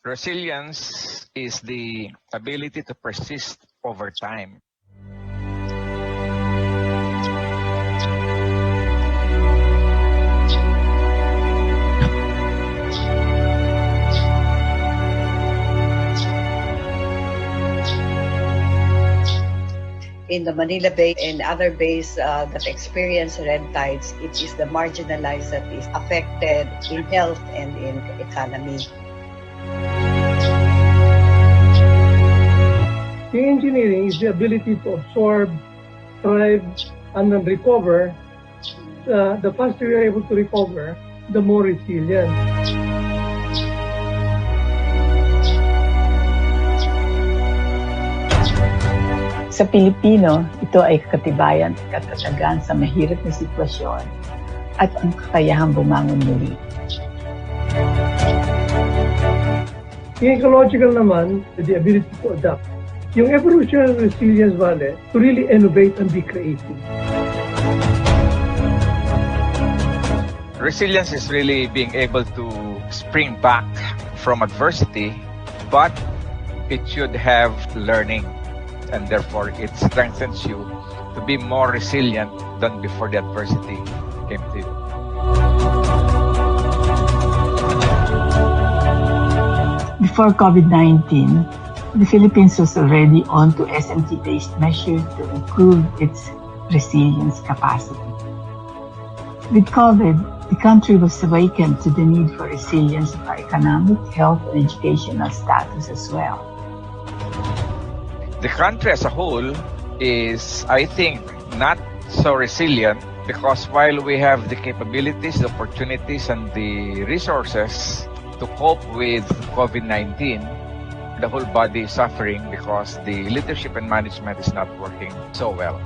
Resilience is the ability to persist over time. In the Manila Bay and other bays that experience red tides, it is the marginalized that is affected in health and in economy. The engineering is the ability to absorb, thrive, and then recover. The faster you're able to recover, the more resilient. Sa Pilipino, ito ay katibayan at katatagan sa mahirap na sitwasyon at ang kakayahang bumangon muli. Yung ecological naman, the ability to adapt. Yung evolutionary resilience, vale, to really innovate and be creative. Resilience is really being able to spring back from adversity, but it should have learning. And therefore, it strengthens you to be more resilient than before the adversity came to you. Before COVID-19, the Philippines was already on to SMT-based measures to improve its resilience capacity. With COVID, the country was awakened to the need for resilience of our economic, health, and educational status as well. The country as a whole is, I think, not so resilient because while we have the capabilities, the opportunities, and the resources to cope with COVID-19, the whole body is suffering because the leadership and management is not working so well.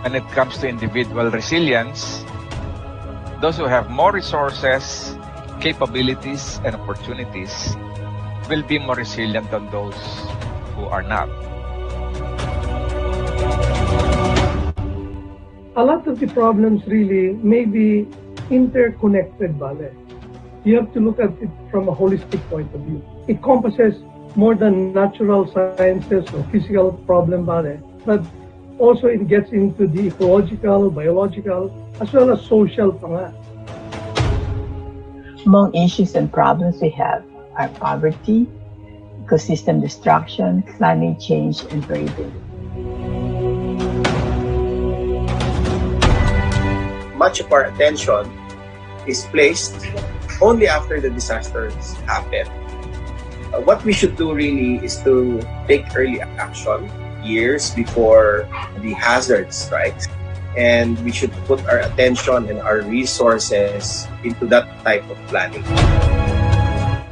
When it comes to individual resilience, those who have more resources, capabilities, and opportunities will be more resilient than those who are not. A lot of the problems really may be interconnected, vale. You have to look at it from a holistic point of view. It encompasses more than natural sciences or physical problem, vale, but also it gets into the ecological, biological, as well as social pa nga. Among issues and problems we have are poverty, ecosystem destruction, climate change, and variability. Much of our attention is placed only after the disasters happen. What we should do really is to take early action years before the hazard strikes, and we should put our attention and our resources into that type of planning.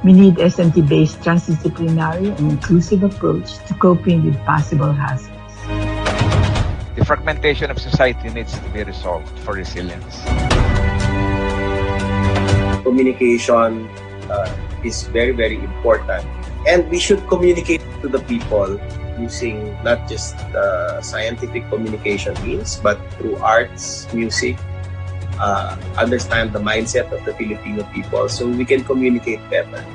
We need SMT-based transdisciplinary and inclusive approach to coping with possible hazards. The fragmentation of society needs to be resolved for resilience. Communication is very, very important. And we should communicate to the people using not just scientific communication means, but through arts, music, understand the mindset of the Filipino people so we can communicate better.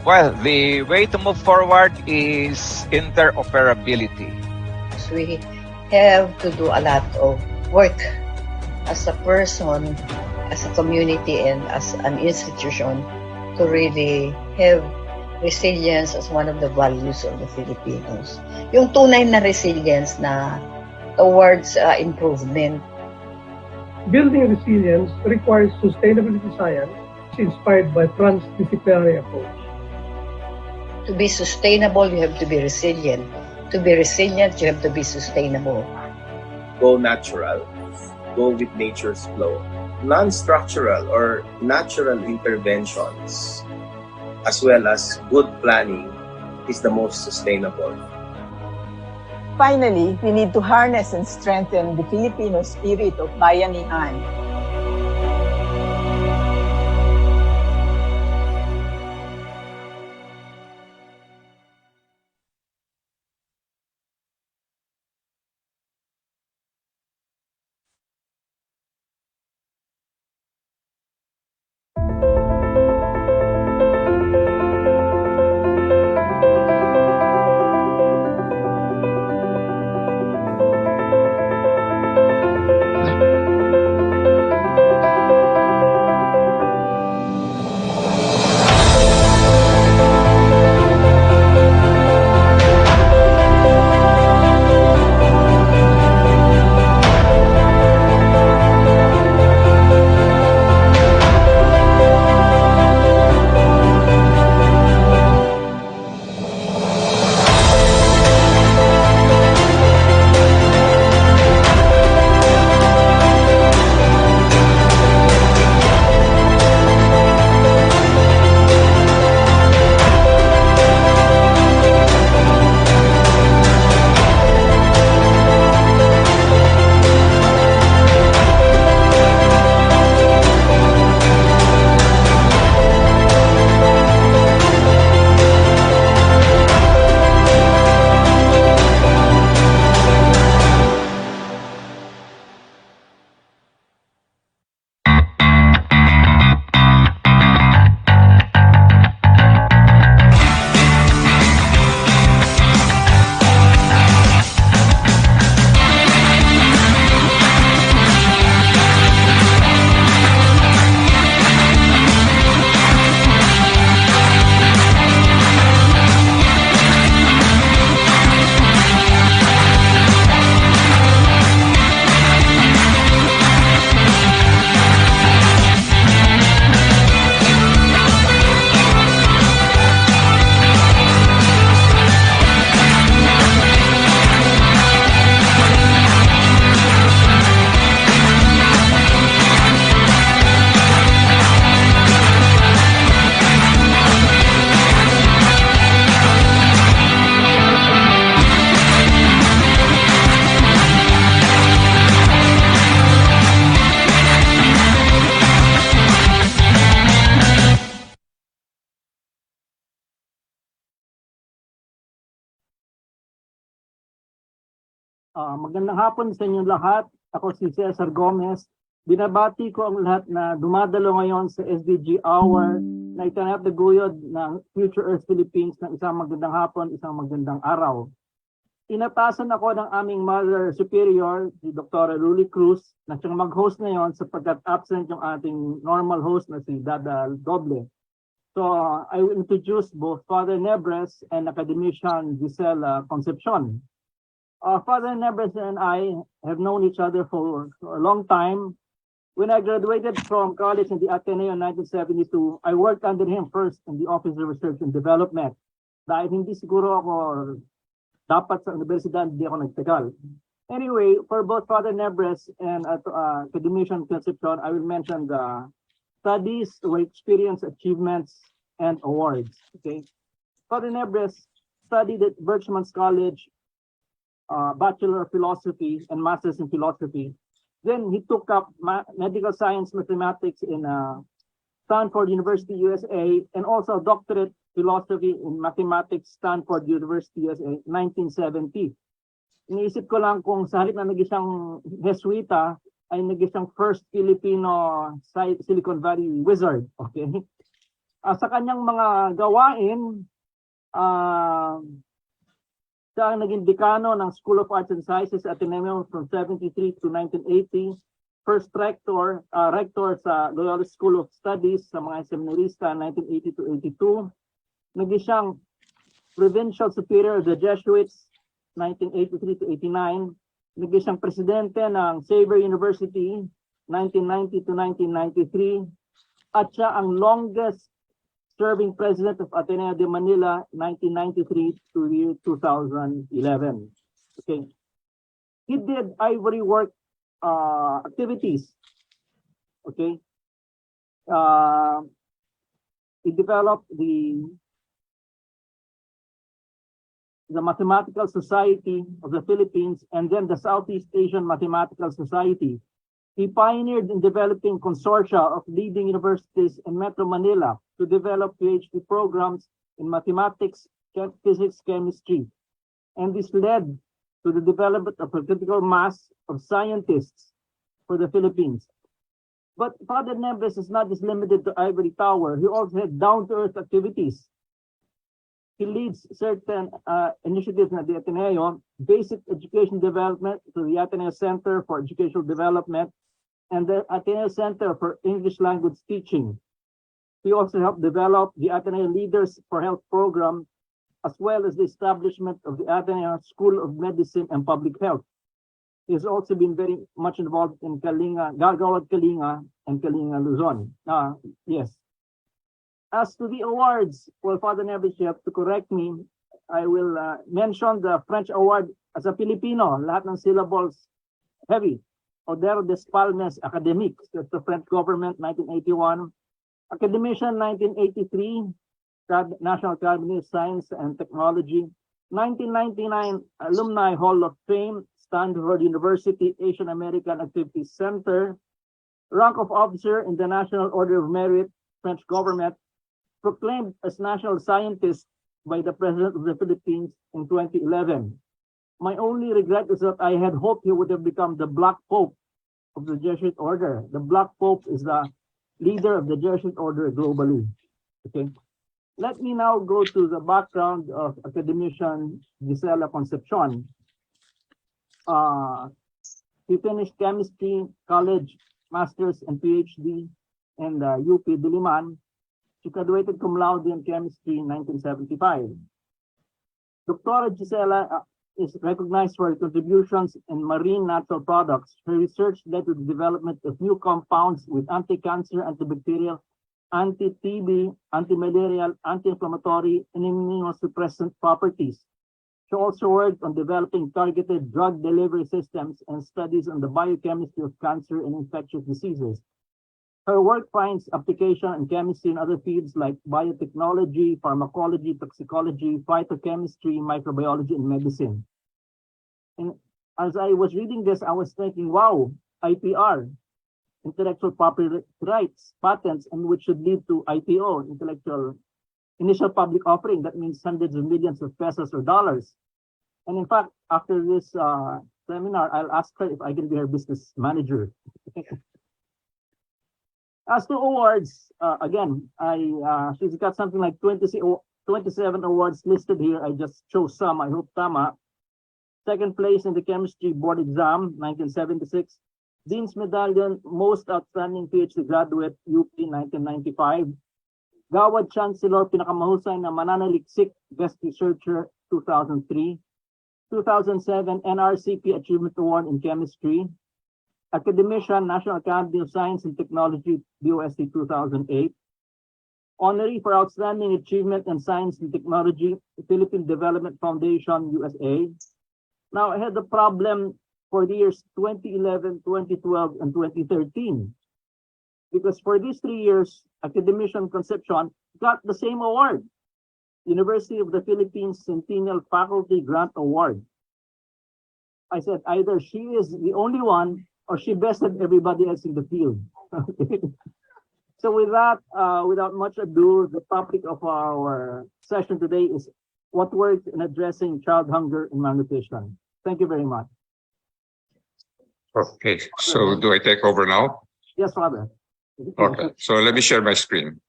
Well, the way to move forward is interoperability. So we have to do a lot of work as a person, as a community, and as an institution to really have resilience as one of the values of the Filipinos. Yung tunay na resilience na towards improvement. Building resilience requires sustainability science inspired by transdisciplinary approach. To be sustainable, you have to be resilient. To be resilient, you have to be sustainable. Go natural. Go with nature's flow. Non-structural or natural interventions, as well as good planning, is the most sustainable. Finally, we need to harness and strengthen the Filipino spirit of bayanihan. Magandang hapon sa inyong lahat. Ako si Cesar Gomez. Binabati ko ang lahat na dumadalo ngayon sa SDG Hour na itinataguyod ng Future Earth Philippines ng isang magandang hapon, isang magandang araw. Inatasan ako ng aming Mother Superior, si Dr. Luli Cruz, na siyang mag-host ngayon sapagkat absent yung ating normal host na si Dada Doble. So I will introduce both Father Nebres and academician 𝗙𝗵𝗹𝗶𝗪. Father Nebres and I have known each other for a long time. When I graduated from college in the Ateneo in 1972, I worked under him first in the Office of Research and Development. Dahil hindi siguro ako dapat sa universidad, hindi ako nagtagal. Anyway, for both Father Nebres and academician Concepcion, I will mention the studies, work experience, achievements, and awards. Okay, Father Nebres studied at Birchman's College, Bachelor of Philosophy and Masters in Philosophy. Then he took up medical science mathematics in Stanford University, USA, and also doctorate philosophy in mathematics, Stanford University, USA, 1970. Iniisip ko lang kung sa halip na nag-isang Jesuita, ay nag-isang first Filipino Silicon Valley wizard. Okay? Sa kanyang mga gawain, siya ang naging dekano ng School of Arts and Sciences at Ateneo from 73 to 1980. First rector sa Loyola School of Studies sa mga seminarista 1980 to 82. Naging siyang Provincial Superior of the Jesuits 1983 to 89. Naging siyang presidente ng Xavier University 1990 to 1993. At siya ang longest serving president of Ateneo de Manila 1993 to 2011. Okay, he did ivory work activities. Okay, he developed the Mathematical Society of the Philippines and then the Southeast Asian Mathematical Society. He pioneered in developing consortia of leading universities in Metro Manila to develop PhD programs in mathematics, physics, chemistry. And this led to the development of a critical mass of scientists for the Philippines. But Father Nebres is not just limited to Ivory Tower. He also had down-to-earth activities. He leads certain initiatives at the Ateneo, basic education development to the Ateneo Center for Educational Development, and the Ateneo Center for English Language Teaching. He also helped develop the Ateneo Leaders for Health program, as well as the establishment of the Ateneo School of Medicine and Public Health. He has also been very much involved in 𝗙𝗵𝗶𝗪𝗀 and 𝗙𝗵𝗁 Luzon. Yes. As to the awards, well, Father Nebres, you have to correct me. I will mention the French award as a Filipino, lahat ng syllables heavy. Orden des Palmes Académiques, that's the French government, 1981. Academician, 1983, National Academy of Science and Technology. 1999, Alumni Hall of Fame, Stanford University Asian American Activities Center. Rank of Officer in the National Order of Merit, French government. Proclaimed as National Scientist by the President of the Philippines in 2011. My only regret is that I had hoped he would have become the Black Pope of the Jesuit Order. The Black Pope is the leader of the Jesuit Order globally. Okay. Let me now go to the background of academician Gisela Concepcion. He finished chemistry, college, master's, and PhD in the UP Diliman. She graduated cum laude in chemistry in 1975. Dr. Gisela is recognized for her contributions in marine natural products. Her research led to the development of new compounds with anti-cancer, antibacterial, anti-TB, anti-malarial, anti-inflammatory, and immunosuppressant properties. She also worked on developing targeted drug delivery systems and studies on the biochemistry of cancer and infectious diseases. Her work finds application in chemistry and other fields like biotechnology, pharmacology, toxicology, phytochemistry, microbiology, and medicine. And as I was reading this, I was thinking, wow, IPR, intellectual property rights, patents, and which should lead to IPO, initial public offering. That means hundreds of millions of pesos or dollars. And in fact, after this seminar, I'll ask her if I can be her business manager. As to awards, again, she's got something like 27 awards listed here. I just chose some. I hope tama. Second place in the chemistry board exam, 1976. Dean's Medallion, Most Outstanding PhD Graduate, UP, 1995. Gawad Chancellor, Pinakamahusay na Mananaliksik Guest Researcher, 2003. 2007, NRCP Achievement Award in Chemistry. Academician, National Academy of Science and Technology, BOST, 2008. Honorary for Outstanding Achievement in Science and Technology, Philippine Development Foundation, USA. Now, I had the problem for the years 2011, 2012, and 2013. Because for these 3 years, Academician Concepcion got the same award. University of the Philippines Centennial Faculty Grant Award. I said either she is the only one or she bested everybody else in the field. So with that, without much ado, the topic of our session today is what works in addressing child hunger and malnutrition. Thank you very much. Okay, so do I take over now? Yes, Father. Okay, so let me share my screen.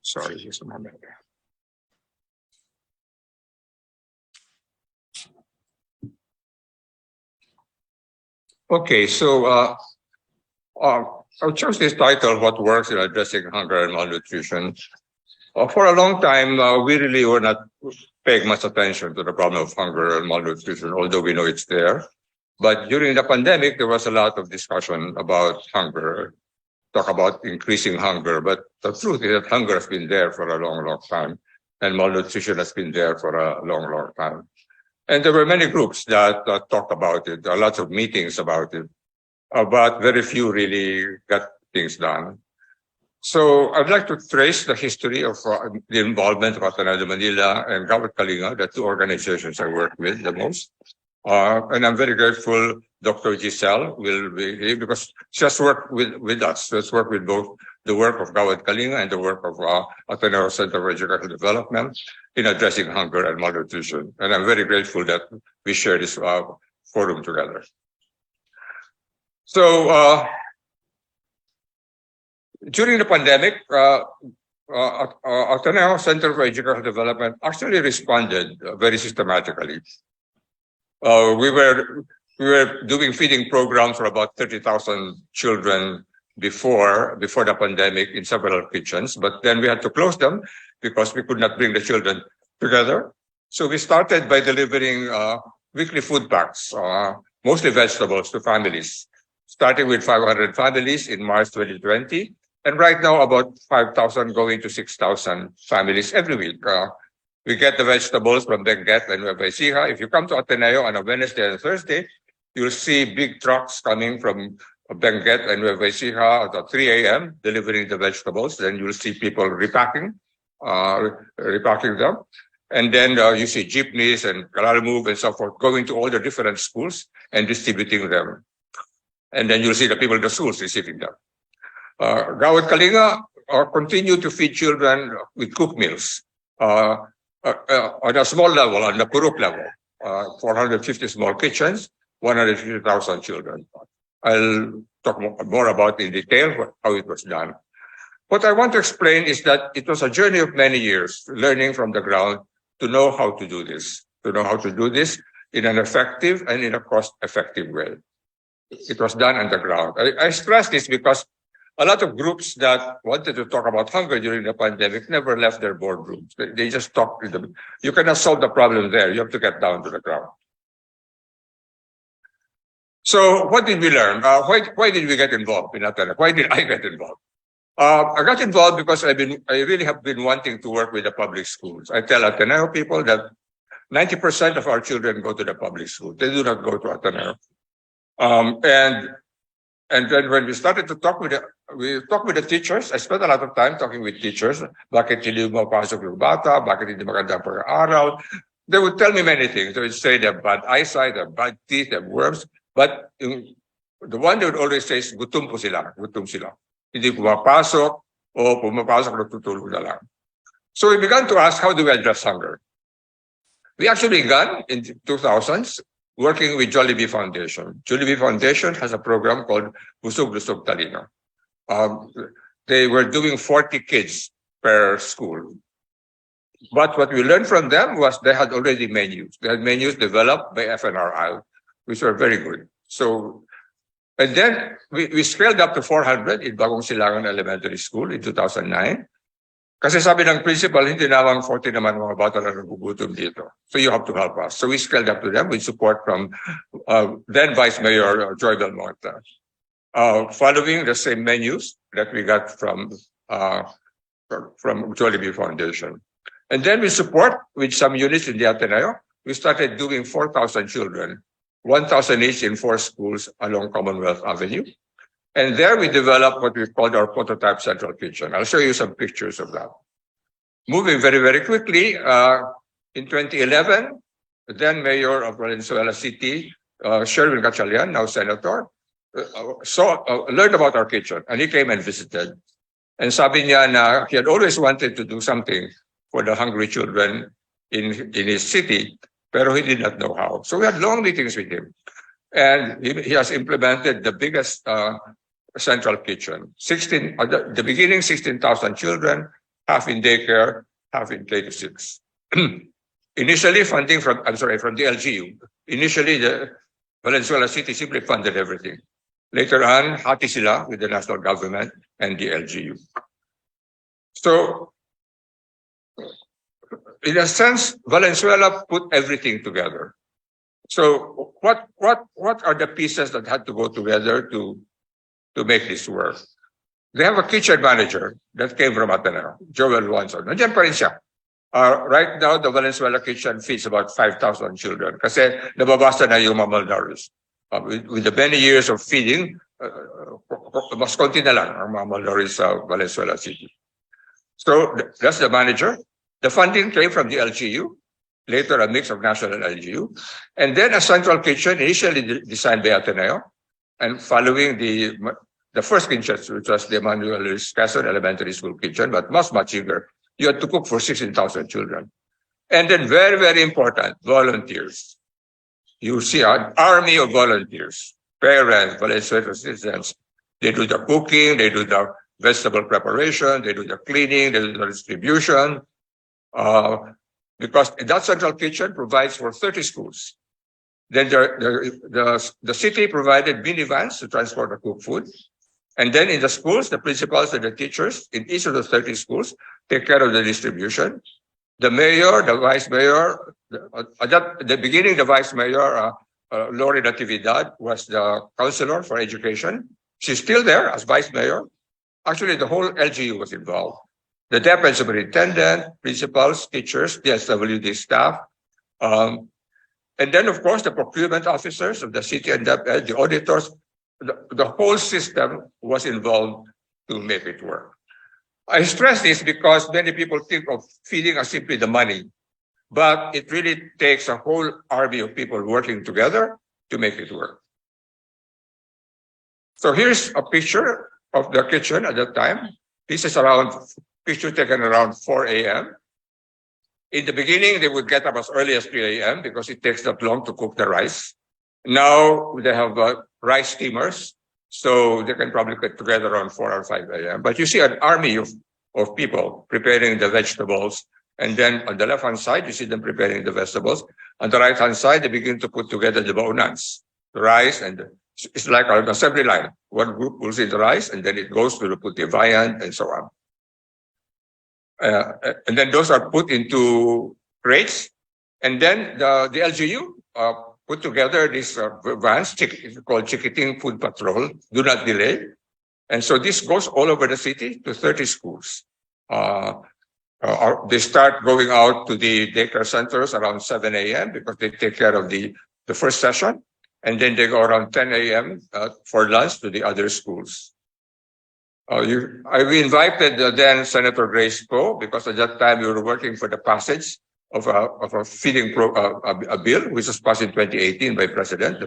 Sorry, just a moment. Okay, so I chose this title, What Works in Addressing Hunger and Malnutrition. For a long time, we really were not paying much attention to the problem of hunger and malnutrition, although we know it's there. But during the pandemic, there was a lot of discussion about hunger, talk about increasing hunger. But the truth is that hunger has been there for a long, long time, and malnutrition has been there for a long, long time. And there were many groups that talked about it, lots of meetings about it, but very few really got things done. So I'd like to trace the history of the involvement of Ateneo de Manila and 𝗙𝗵𝗶𝗶𝗀𝗀𝗀, the two organizations I work with the most. And I'm very grateful Dr. Giselle will be here because she has worked with us. She has worked with both the work of 𝗙𝗵𝗶𝗀𝗀 and the work of Ateneo Center for Educational Development in addressing hunger and malnutrition. And I'm very grateful that we share this forum together. So during the pandemic, Ateneo Center for Educational Development actually responded very systematically. We were doing feeding programs for about 30,000 children before the pandemic in several kitchens, but then we had to close them because we could not bring the children together. So we started by delivering weekly food packs, mostly vegetables, to families, starting with 500 families in March 2020. And right now, about 5,000 going to 6,000 families every week. We get the vegetables from Benguet and 𝗪𝗪𝗁 histoire. If you come to Ateneo on a Wednesday and Thursday, you'll see big trucks coming from Benguet and 𝗪𝗪𝗁 histoire at 3 a.m. delivering the vegetables. Then you'll see people repacking them. And then you see jeepneys and 𝗪𝗪𝗪𝗪 and so forth going to all the different schools and distributing them. And then you'll see the people in the schools receiving them. 𝗙𝗵𝗶𝗀𝗀𝗀 continue to feed children with cooked meals. On a small level, on the Purok level, 450 small kitchens, 150,000 children. I'll talk more about in detail how it was done. What I want to explain is that it was a journey of many years, learning from the ground to know how to do this, in an effective and in a cost-effective way. It was done on the ground. I stress this because a lot of groups that wanted to talk about hunger during the pandemic never left their boardrooms. They just talked to them. You cannot solve the problem there. You have to get down to the ground. So what did we learn? Why did we get involved in Ateneo? Why did I get involved? I got involved because I really have been wanting to work with the public schools. I tell Ateneo people that 90% of our children go to the public school. They do not go to Ateneo. And then when we started to talk with the teachers, I spent a lot of time talking with teachers. Bakit hindi mo pasok yung bata? Bakit hindi maganda pag-aaral? They would tell me many things. They would say they have bad eyesight, they have bad teeth, they have worms. But the one they would always say is, gutom po sila, gutom sila. Hindi pumapasok, o pumapasok natutulog na lang. So we began to ask, how do we address hunger? We actually began in the 2000s working with Jollibee Foundation. Jollibee Foundation has a program called Busog-Lusog Talino. They were doing 40 kids per school. But what we learned from them was they had already menus. They had menus developed by FNRI, which were very good. So, and then we scaled up to 400 in Bagong Silangan Elementary School in 2009. Kasi sabi ng principal, hindi naman 40 naman mga bata na nagugutom dito. So you have to help us. So we scaled up to them with support from then Vice Mayor 𝗙𝗵𝗹𝗶𝗽𝗀𝗀𝗀, following the same menus that we got from Jollibee Foundation. And then we support with some units in the Ateneo. We started doing 4,000 children, 1,000 each in 4 schools along Commonwealth Avenue. And there we developed what we called our prototype central kitchen. I'll show you some pictures of that. Moving very, very quickly, in 2011, the then Mayor of Valenzuela City, Sherwin Gatchalian, now Senator, learned about our kitchen, and he came and visited. And sabi niya na he had always wanted to do something for the hungry children in his city, pero he did not know how. So we had long meetings with him. And he has implemented the biggest central kitchen. At the beginning, 16,000 children, half in daycare, half in K-6. Initially, funding from the LGU. Initially, the Valenzuela City simply funded everything. Later on, hati sila with the national government and the LGU. So, in a sense, Valenzuela put everything together. So what are the pieces that had to go together to make this work? They have a kitchen manager that came from Ateneo, Joel Wanson. Nandiyan pa rin siya. Right now, the Valenzuela kitchen feeds about 5,000 children kasi nababasa na yung mga malnourished. With the many years of feeding, mas konti na lang ang mga malnourished sa Valenzuela City. So that's the manager. The funding came from the LGU. Later, a mix of national and LGU. And then a central kitchen, initially designed by Ateneo, and following the first kitchen, which was the Emmanuel Quezon Elementary School kitchen, but much bigger. You had to cook for 16,000 children. And then very, very important, volunteers. You see an army of volunteers, parents, Valenzuela citizens. They do the cooking, they do the vegetable preparation, they do the cleaning, they do the distribution. Because that central kitchen provides for 30 schools. Then the city provided minivans to transport the cooked food. And then in the schools, the principals and the teachers in each of the 30 schools take care of the distribution. The mayor, the vice mayor, at the beginning, the vice mayor, Lori Natividad, was the counselor for education. She's still there as vice mayor. Actually, the whole LGU was involved. The deputy superintendent, principals, teachers, the SWD staff, and then, of course, the procurement officers of the city and the auditors. The whole system was involved to make it work. I stress this because many people think of feeding as simply the money, but it really takes a whole army of people working together to make it work. So here's a picture of the kitchen at that time. This is picture taken around 4 a.m. In the beginning, they would get up as early as 3 a.m. because it takes that long to cook the rice. Now they have rice steamers, so they can probably get together around 4 or 5 a.m. But you see an army of people preparing the vegetables. And then on the left-hand side, you see them preparing the vegetables. On the right-hand side, they begin to put together the baunans, the rice, and it's like an assembly line. One group pulls in the rice, and then it goes to the puti viand, and so on. And then those are put into crates. And then the LGU put together these vans called Chikiting Food Patrol, do not delay. And so this goes all over the city to 30 schools. They start going out to the daycare centers around 7 a.m. because they take care of the first session. And then they go around 10 a.m. For lunch to the other schools. We invited then Senator Grace Poe because at that time we were working for the passage of a feeding a bill which was passed in 2018 by the president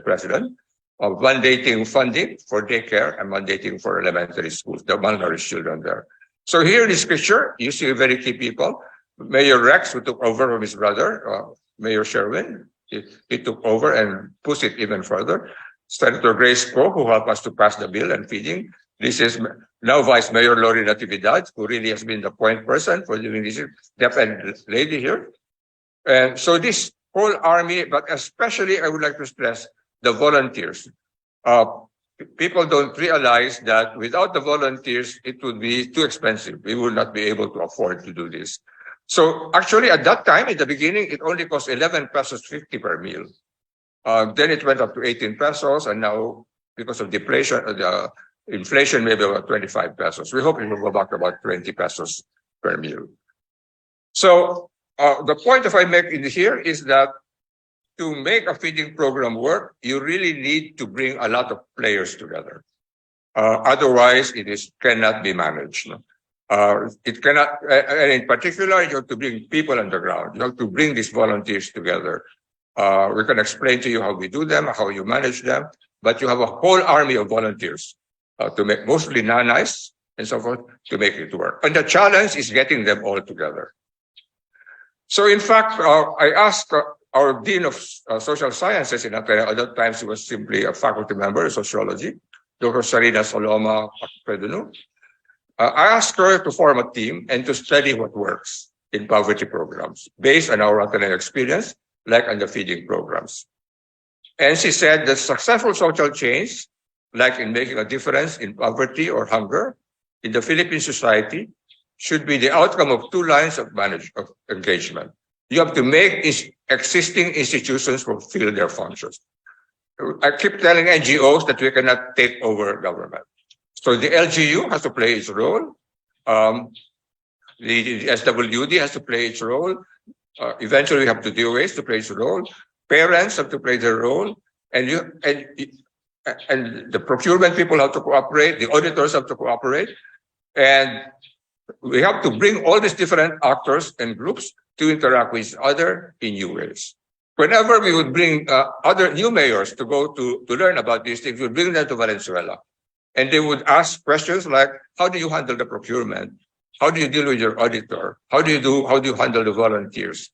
of mandating funding for daycare and mandating for elementary schools, the malnourished children there. So here in this picture, you see very key people. Mayor Rex, who took over from his brother, Mayor Sherwin. He took over and pushed it even further. Senator Grace Poe, who helped us to pass the bill on feeding. This is now Vice Mayor Lori Natividad, who really has been the point person for doing this, deaf-and lady here. And so this whole army, but especially I would like to stress the volunteers. People don't realize that without the volunteers, it would be too expensive. We would not be able to afford to do this. So actually at that time, in the beginning, it only cost 11 pesos 50 per meal. Then it went up to 18 pesos, and now because of deflation, the inflation, maybe about 25 pesos. We hope it will go back to about 20 pesos per meal. So the point if I make in here is that to make a feeding program work, you really need to bring a lot of players together. Otherwise, cannot be managed. It cannot, and in particular, you have to bring people on the ground. You have to bring these volunteers together. We can explain to you how we do them, how you manage them, but you have a whole army of volunteers to make, mostly nanas and so forth, to make it work. And the challenge is getting them all together. So in fact, I asked our Dean of Social Sciences in Ateneo, at that time she was simply a faculty member in sociology, Dr. Sarina Saloma Pedunu. I asked her to form a team and to study what works in poverty programs based on our Ateneo experience, like on the feeding programs. And she said that successful social change, like in making a difference in poverty or hunger in the Philippine society, should be the outcome of two lines of engagement. You have to make existing institutions fulfill their functions. I keep telling NGOs that we cannot take over government. So the LGU has to play its role. The SWD has to play its role. Eventually, we have to DOAs to play its role. Parents have to play their role, and the procurement people have to cooperate. The auditors have to cooperate, and we have to bring all these different actors and groups to interact with each other in new ways. Whenever we would bring other new mayors to go to learn about these things, we would bring them to Valenzuela. And they would ask questions like, how do you handle the procurement? How do you deal with your auditor? How do you handle the volunteers?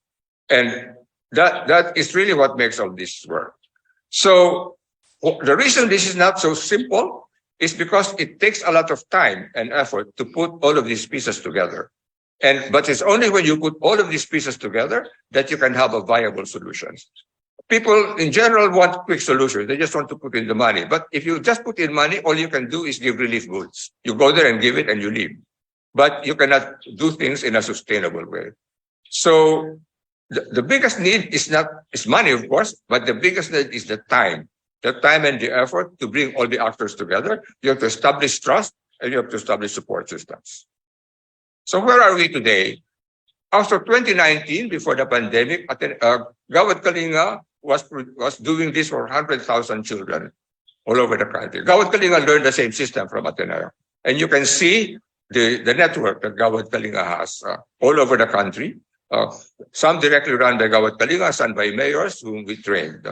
And that is really what makes all this work. So the reason this is not so simple is because it takes a lot of time and effort to put all of these pieces together. But it's only when you put all of these pieces together that you can have a viable solution. People in general want quick solutions. They just want to put in the money. But if you just put in money, all you can do is give relief goods. You go there and give it and you leave. But you cannot do things in a sustainable way. So the biggest need is money, of course, but the biggest need is the time and the effort to bring all the actors together. You have to establish trust and you have to establish support systems. So where are we today? After 2019, before the pandemic, Gawad Kalinga was doing this for 100,000 children all over the country. Gawad Kalinga learned the same system from Ateneo. And you can see the network that Gawad Kalinga has all over the country. Some directly run by Gawad Kalinga, some by mayors whom we trained.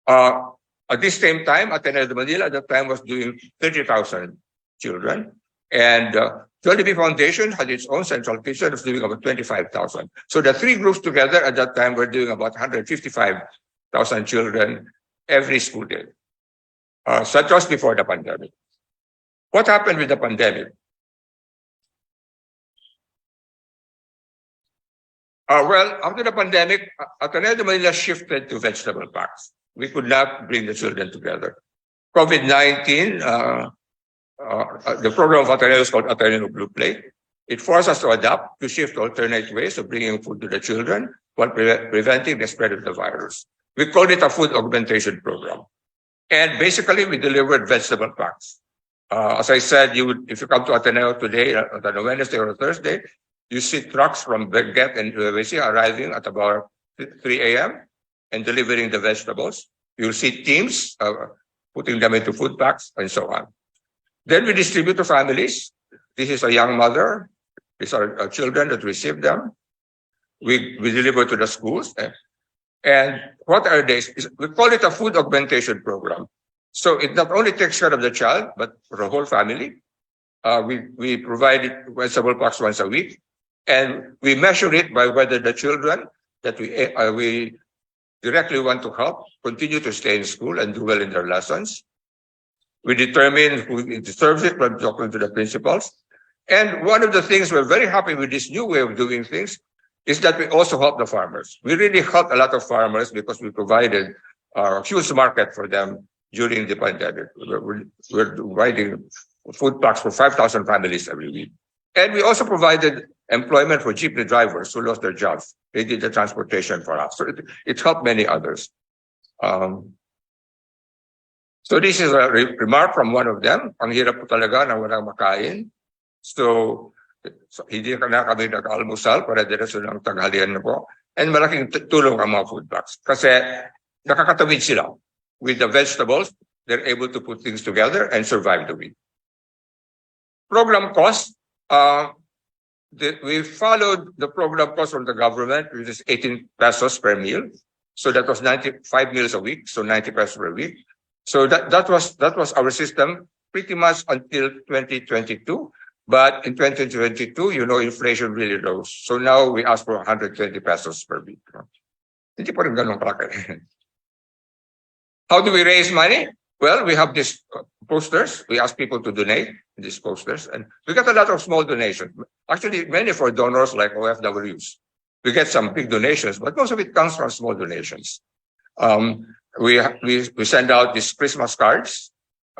At this same time, Ateneo de Manila at that time was doing 30,000 children. And 𝗙𝗶𝗹𝗶𝗽𝗶 Foundation had its own central kitchen, was doing about 25,000. So the three groups together at that time were doing about 155,000 children every school day. So that was before the pandemic. What happened with the pandemic? Well, after the pandemic, Ateneo de Manila shifted to vegetable packs. We could not bring the children together. COVID-19, the program of Ateneo is called Ateneo Blue Plate. It forced us to adapt to shift to alternate ways of bringing food to the children while preventing the spread of the virus. We called it a food augmentation program. And basically, we delivered vegetable packs. As I said, if you come to Ateneo today, on a Wednesday or a Thursday, you see trucks from Benguet and 𝗪𝗪𝗁 arriving at about 3 a.m. and delivering the vegetables. You'll see teams putting them into food packs and so on. Then we distribute to families. This is a young mother. These are children that receive them. We deliver to the schools. And what are they? We call it a food augmentation program. So it not only takes care of the child, but for the whole family. we provide vegetable packs once a week, and we measure it by whether the children that we directly want to help continue to stay in school and do well in their lessons. We determine who deserves it by talking to the principals. And one of the things we're very happy with this new way of doing things is that we also help the farmers. We really helped a lot of farmers because we provided a huge market for them during the pandemic. We're providing food packs for 5,000 families every week. And we also provided employment for jeepney drivers who lost their jobs. They did the transportation for us. So it helped many others. So this is a remark from one of them. Ang hirap po talaga na walang makain. So hindi na kami nag-almusal para diretso ng tanghalian na po. And malaking tulong ang mga food packs. Kasi nakakatawid sila. With the vegetables, they're able to put things together and survive the week. Program cost. We followed the program cost from the government, which is 18 pesos per meal. So that was 95 meals a week, so 90 pesos per week. So that was our system pretty much until 2022. But in 2022, you know, inflation really rose. So now we ask for 120 pesos per week. Hindi pa rin ganun kalaki. How do we raise money? Well, we have these posters. We ask people to donate these posters, and we get a lot of small donations. Actually, many for donors like OFWs. We get some big donations, but most of it comes from small donations. We send out these Christmas cards.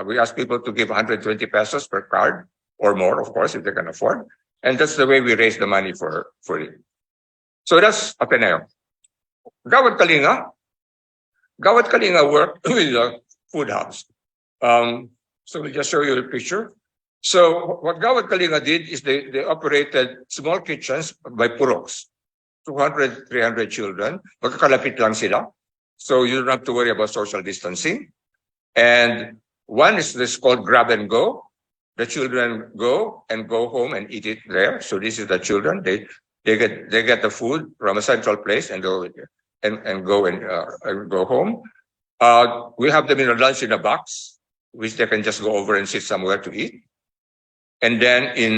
We ask people to give 120 pesos per card or more, of course, if they can afford. And that's the way we raise the money for it. So that's Ateneo. 𝗙𝗵𝗶𝗶𝗽𝗶 worked with the food house. So we'll just show you a picture. So what 𝗙𝗵𝗶𝗶𝗽𝗶 did is they operated small kitchens by puroks, 200, 300 children. Magkakalapit lang sila. So you don't have to worry about social distancing. And one is this called grab and go. The children go and go home and eat it there. So this is the children. They get the food from a central place and go home. We have them in a lunch in a box, which they can just go over and sit somewhere to eat. And then in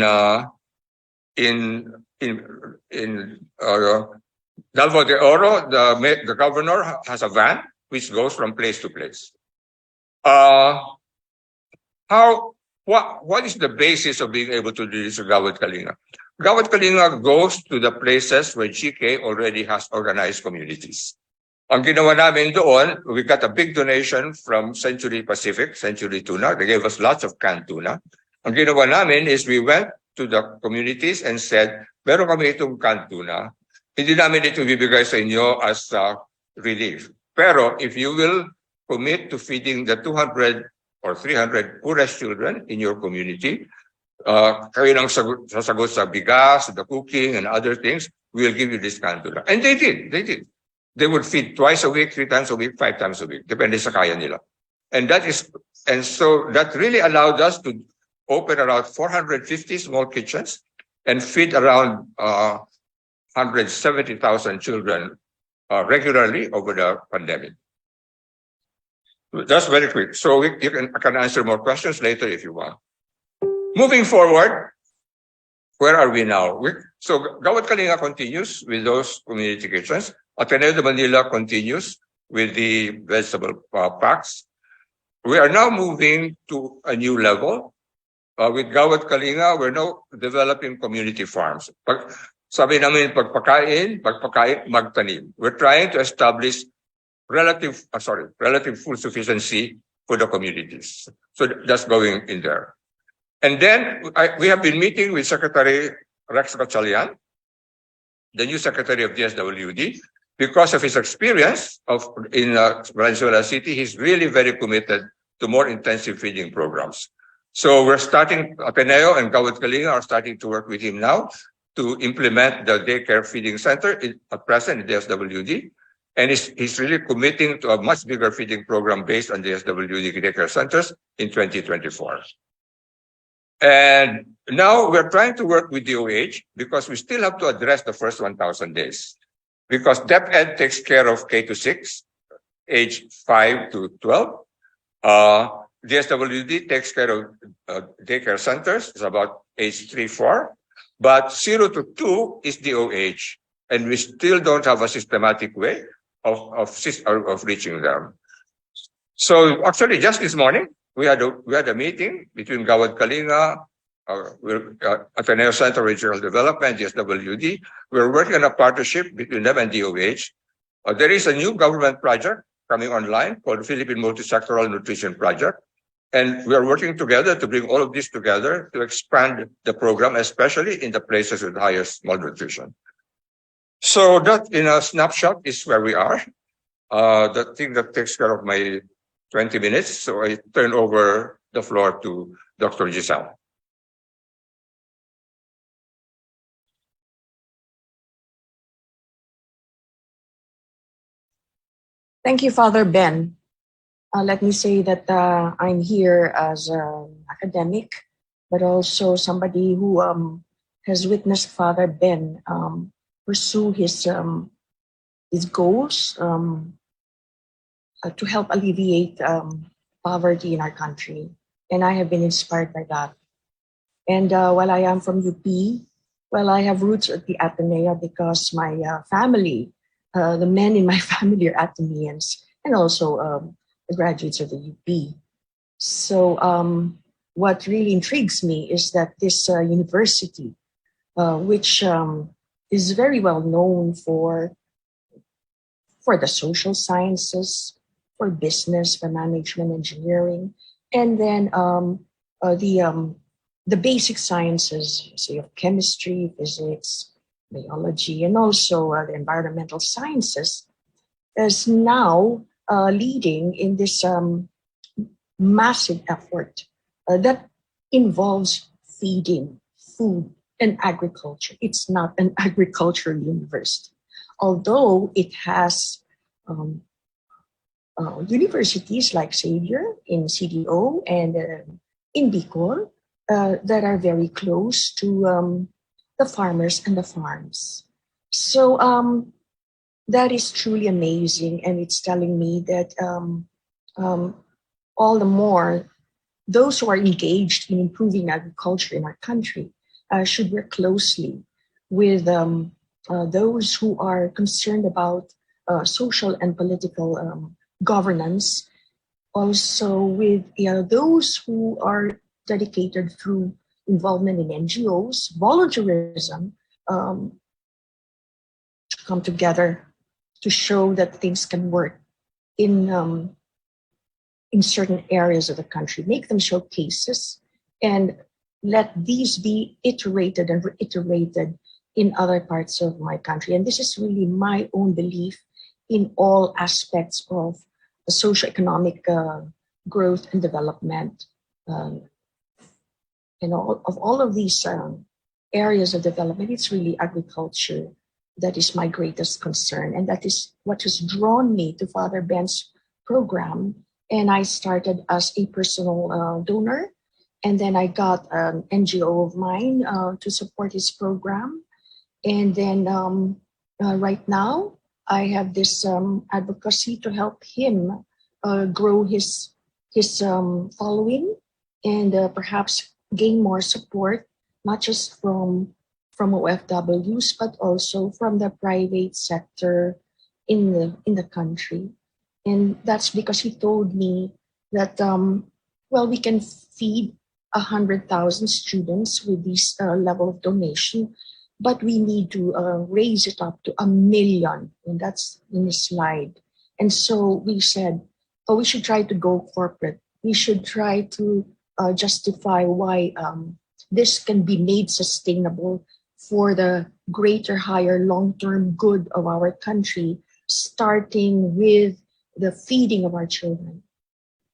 Davao de Oro, the governor has a van which goes from place to place. What is the basis of being able to do this with 𝗙𝗵𝗶𝗶𝗽𝗃? 𝗙𝗵𝗶𝗃 goes to the places where GK already has organized communities. Ang ginawa namin doon, we got a big donation from Century Pacific, Century Tuna. They gave us lots of canned tuna. Ang ginawa namin is we went to the communities and said, meron kami itong canned tuna. Hindi namin ito bibigay sa inyo as relief. Pero if you will commit to feeding the 200 or 300 poorest children in your community, kayo nang sasagot sa bigas, the cooking, and other things, we will give you this canned tuna. And they did. They would feed twice a week, 3 times a week, 5 times a week, depende sa kaya nila. And so that really allowed us to open around 450 small kitchens and feed around 170,000 children regularly over the pandemic. That's very quick. So I can answer more questions later if you want. Moving forward, where are we now? So 𝗙𝗵𝗶𝗃 continues with those community kitchens. Ateneo de Manila continues with the vegetable packs. We are now moving to a new level. With 𝗙𝗵𝗶𝗃, we're now developing community farms. Sabi namin, pagpakain, magtanim. We're trying to establish relative food sufficiency for the communities. So that's going in there. And then we have been meeting with Secretary Rex Gatchalian, the new Secretary of DSWD. Because of his experience in Valenzuela City, he's really very committed to more intensive feeding programs. So we're starting, Ateneo and 𝗙𝗵𝗶𝗃 are starting to work with him now to implement the daycare feeding center at present in DSWD. And he's really committing to a much bigger feeding program based on DSWD daycare centers in 2024. And now we're trying to work with DOH because we still have to address the first 1,000 days. Because DepEd takes care of K to 6, age 5 to 12. DSWD takes care of daycare centers. It's about age 3-4, but 0 to 2 is DOH, and we still don't have a systematic way of reaching them. So actually, just this morning we had a meeting between 𝗙𝗂𝗀𝗀𝗀𝗀, Ateneo Center for Regional Development, DSWD. We're working on a partnership between them and DOH. There is a new government project coming online called the Philippine Multisectoral Nutrition Project. And we are working together to bring all of this together to expand the program, especially in the places with highest malnutrition. So that, in a snapshot, is where we are. The thing that takes care of my 20 minutes. So I turn over the floor to Dr. Giselle. Thank you, Father Ben. Let me say that I'm here as an academic, but also somebody who has witnessed Father Ben pursue his goals to help alleviate poverty in our country. And I have been inspired by that. And while I am from UP, well, I have roots at the Ateneo because my family, the men in my family are Ateneans, and also the graduates of the UP. So what really intrigues me is that this university, which is very well known for the social sciences, for business, for management, engineering, and then the basic sciences, say of chemistry, physics, biology, and also the environmental sciences, is now leading in this massive effort that involves feeding, food, and agriculture. It's not an agricultural university, although it has universities like Xavier in CDO and in Bicol that are very close to the farmers and the farms. So that is truly amazing, and it's telling me that all the more those who are engaged in improving agriculture in our country should work closely with those who are concerned about social and political governance, also with those who are dedicated through involvement in NGOs, volunteerism, to come together to show that things can work in certain areas of the country, make them showcases, and let these be iterated and reiterated in other parts of my country. And this is really my own belief in all aspects of the socioeconomic growth and development. And all of these areas of development, it's really agriculture that is my greatest concern. And that is what has drawn me to Father Ben's program. And I started as a personal donor. And then I got an NGO of mine to support his program. And then right now, I have this advocacy to help him grow his following and perhaps gain more support, not just from OFWs, but also from the private sector in the country. And that's because he told me that, well, we can feed 100,000 students with this level of donation, but we need to raise it up to 1 million, and that's in the slide. And so we said, oh, we should try to go corporate. We should try to justify why this can be made sustainable for the greater, higher, long-term good of our country, starting with the feeding of our children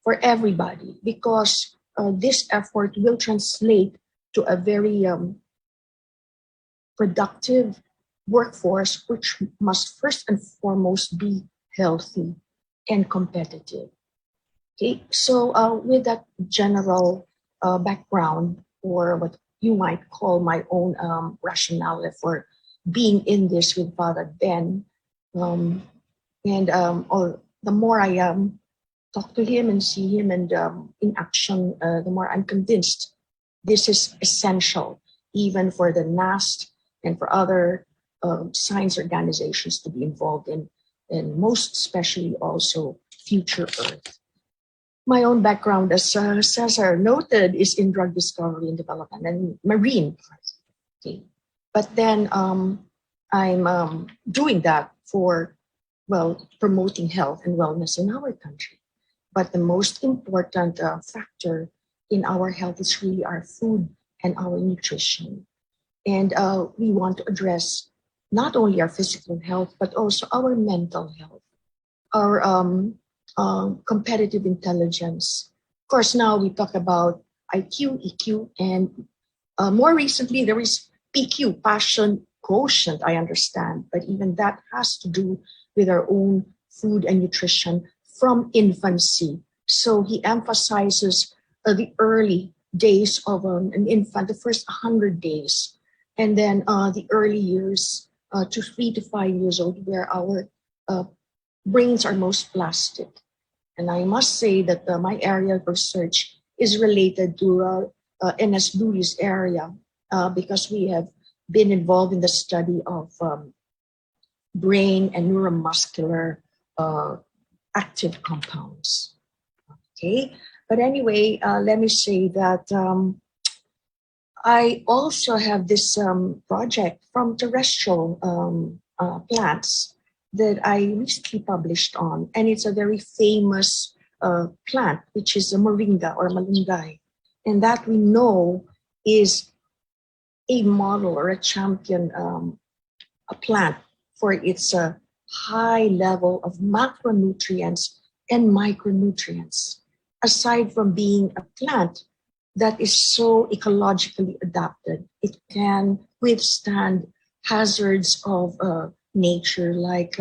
for everybody, because this effort will translate to a very productive workforce, which must first and foremost be healthy and competitive. Okay, so with that general background, or what you might call my own rationale for being in this with Father Ben, the more I talk to him and see him and in action, the more I'm convinced this is essential, even for the NAST and for other science organizations to be involved in, and most especially also Future Earth. My own background, as Cesar noted, is in drug discovery and development and marine. Okay. But then I'm doing that for, well, promoting health and wellness in our country. But the most important factor in our health is really our food and our nutrition. And we want to address not only our physical health, but also our mental health, our competitive intelligence. Of course, now we talk about IQ, EQ, and more recently there is PQ, passion quotient, I understand, but even that has to do with our own food and nutrition from infancy. So he emphasizes the early days of an infant, the first 100 days, and then the early years to 3 to 5 years old, where our brains are most plastic. And I must say that my area of research is related to Ns. Dewey's area because we have been involved in the study of brain and neuromuscular active compounds. Okay, but anyway, let me say that I also have this project from terrestrial plants that I recently published on, and it's a very famous plant, which is a moringa or malunggay, and that we know is a model or a champion a plant for its high level of macronutrients and micronutrients. Aside from being a plant that is so ecologically adapted, it can withstand hazards of nature like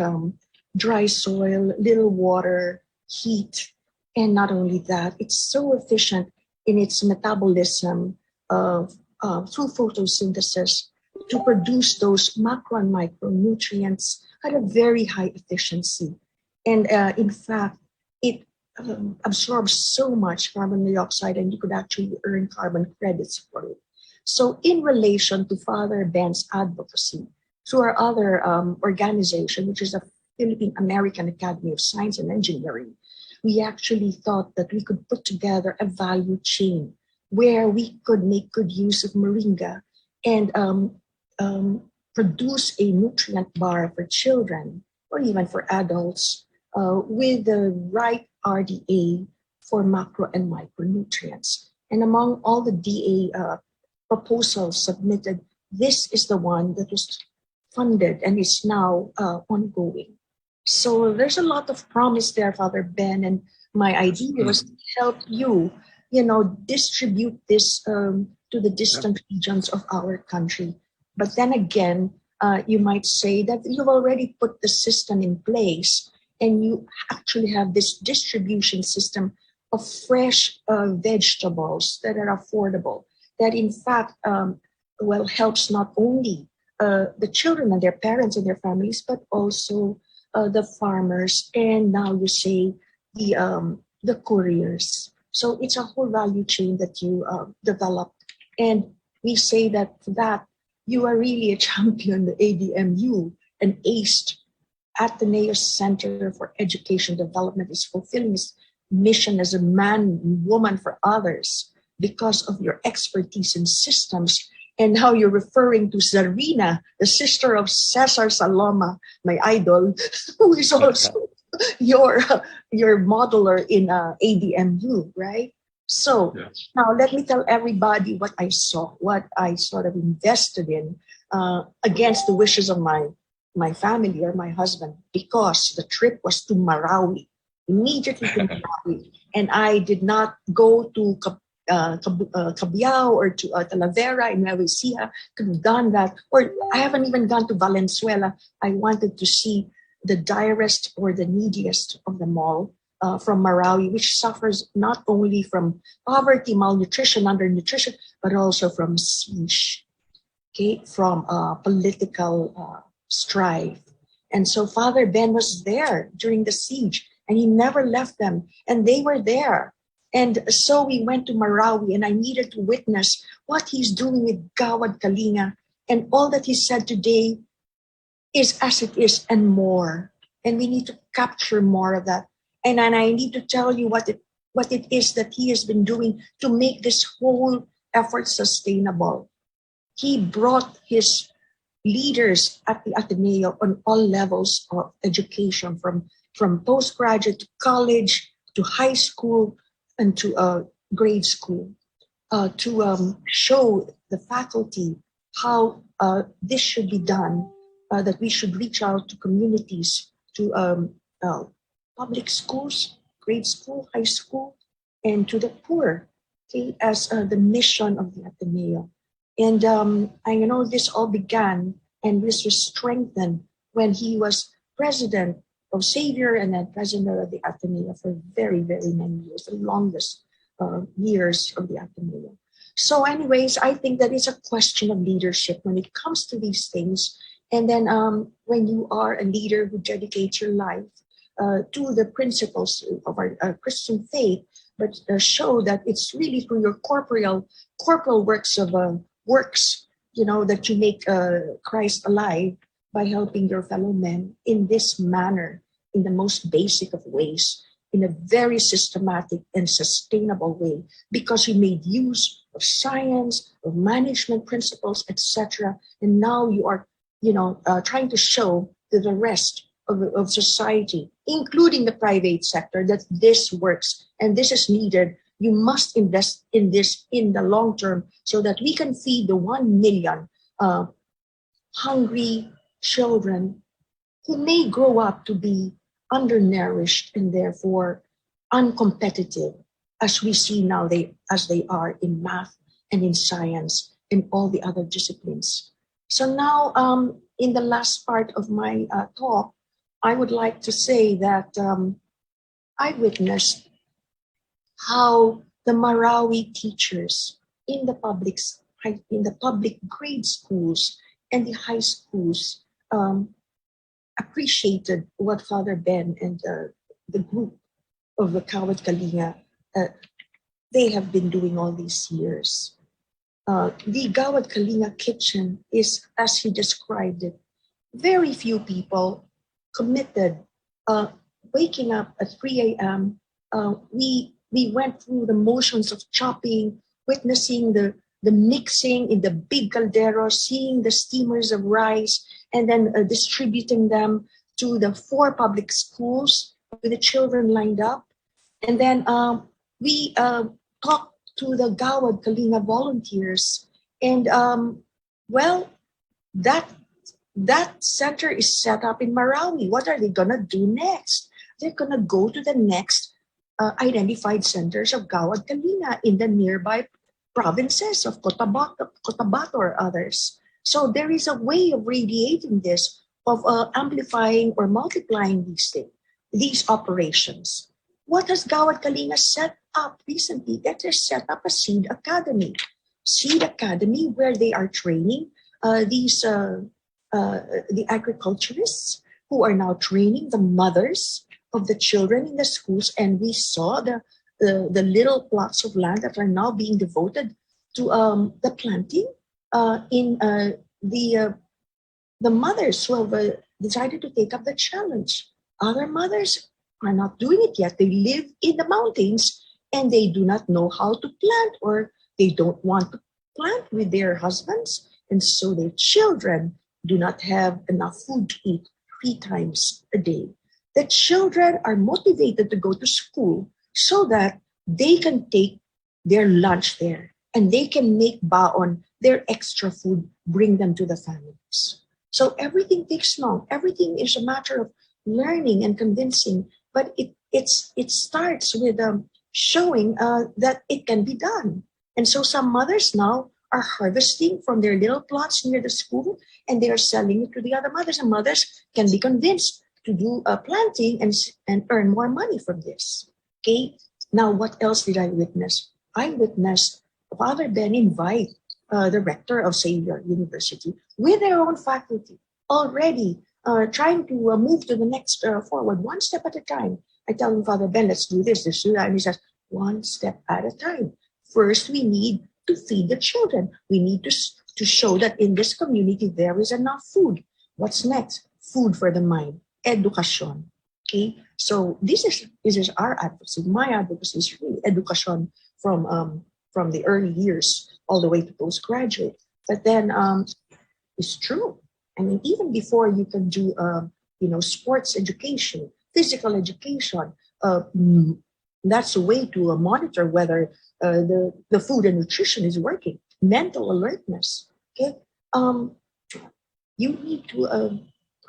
dry soil, little water, heat, and not only that, it's so efficient in its metabolism through photosynthesis to produce those macro and micronutrients at a very high efficiency. And in fact, it absorbs so much carbon dioxide, and you could actually earn carbon credits for it. So in relation to Father Ben's advocacy, through our other organization, which is the Philippine American Academy of Science and Engineering, we actually thought that we could put together a value chain where we could make good use of moringa and produce a nutrient bar for children or even for adults with the right RDA for macro and micronutrients. And among all the DA proposals submitted, this is the one that was funded and is now ongoing. So there's a lot of promise there, Father Ben, and my idea was to help you, distribute this to the distant regions of our country. But then again, you might say that you've already put the system in place and you actually have this distribution system of fresh vegetables that are affordable, that in fact, helps not only the children and their parents and their families, but also the farmers, and now you say the couriers. So it's a whole value chain that you developed. And we say that for that, you are really a champion, the ADMU, an ACE, Athenaeus Center for Education Development, is fulfilling its mission as a man and woman for others because of your expertise in systems. And how you're referring to Zarina, the sister of Cesar Saloma, my idol, who is also your modeler in ADMU, right? So now let me tell everybody what I saw, what I sort of invested in against the wishes of my family or my husband, because the trip was to Marawi, immediately to Marawi. And I did not go to 𝗙𝗵𝗹𝗶𝗽𝗀 or to Talavera in Nueva Ecija. Could have done that. Or I haven't even gone to Valenzuela. I wanted to see the direst or the neediest of them all from Marawi, which suffers not only from poverty, malnutrition, undernutrition, but also from siege, okay, from political strife. And so Father Ben was there during the siege, and he never left them, and they were there. And so we went to Marawi, and I needed to witness what he's doing with 𝗙𝗵𝗶𝗃𝗃, and all that he said today is as it is and more. And we need to capture more of that. And I need to tell you what it is that he has been doing to make this whole effort sustainable. He brought his leaders at the Ateneo on all levels of education, from postgraduate to college to high school and to grade school, to show the faculty how this should be done, that we should reach out to communities, to public schools, grade school, high school, and to the poor, okay, as the mission of the Ateneo. And I know this all began and this was strengthened when he was president of Xavier and then president of the Ateneo for very, very many years, the longest years of the Ateneo. So anyways, I think that it's a question of leadership when it comes to these things. And then when you are a leader who dedicates your life to the principles of our Christian faith, but show that it's really through your corporal works of works, you know, that you make Christ alive by helping your fellow men in this manner, in the most basic of ways, in a very systematic and sustainable way, because you made use of science, of management principles, etc. And now you are, you know, trying to show to the rest of society, including the private sector, that this works and this is needed. You must invest in this in the long term so that we can feed the 1 million hungry children who may grow up to be undernourished and therefore uncompetitive, as we see now as they are in math and in science and all the other disciplines. So now in the last part of my talk, I would like to say that I witnessed how the Marawi teachers in the public grade schools and the high schools appreciated what Father Ben and the group of the 𝗙𝗵𝗶𝗃𝗃 they have been doing all these years. The 𝗙𝗵𝗶𝗃𝗃 kitchen is, as he described it, very few people committed, waking up at 3 a.m. We went through the motions of chopping, witnessing the mixing in the big caldero, seeing the steamers of rice, and then distributing them to the 4 public schools with the children lined up. And then we talked to the 𝗙𝗵𝗶𝗃𝗃 volunteers. And well, that center is set up in Marawi. What are they going to do next? They're going to go to the next identified centers of 𝗙𝗵𝗶𝗃𝗃 in the nearby provinces of Cotabato or others. So there is a way of radiating this, of amplifying or multiplying these operations. What has 𝗙𝗵𝗶𝗃𝗃 set up recently? It has set up a seed academy. Seed academy where they are training the agriculturists who are now training the mothers of the children in the schools. And we saw the little plots of land that are now being devoted to the planting in the mothers who have decided to take up the challenge. Other mothers are not doing it yet. They live in the mountains and they do not know how to plant, or they don't want to plant with their husbands. And so their children do not have enough food to eat 3 times a day. The children are motivated to go to school so that they can take their lunch there and they can make baon, their extra food, bring them to the families. So everything takes long. Everything is a matter of learning and convincing, but it starts with showing that it can be done. And so some mothers now are harvesting from their little plots near the school, and they are selling it to the other mothers, and mothers can be convinced to do planting and earn more money from this. Okay, now what else did I witness? I witnessed Father Ben invite the rector of Xavier University with their own faculty already trying to move to the next forward, one step at a time. I tell him, Father Ben, let's do this, let's do that. And he says, one step at a time. First, we need to feed the children. We need to show that in this community, there is enough food. What's next? Food for the mind. Education. Okay? So this is our advocacy. My advocacy is really education from the early years all the way to postgraduate. But then it's true. I mean, even before you can do sports education, physical education, that's a way to monitor whether the food and nutrition is working. Mental alertness. Okay, you need to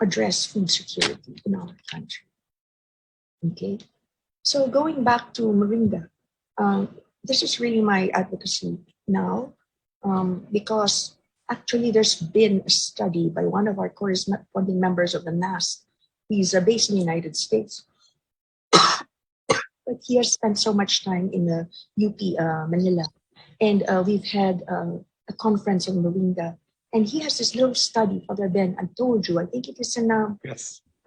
address food security in our country. Okay, so going back to Moringa, this is really my advocacy now, because actually there's been a study by one of our corresponding members of the NAS. He's based in the United States, but he has spent so much time in the UP Manila, and we've had a conference on Moringa, and he has this little study, Father Ben, I told you, I think it is in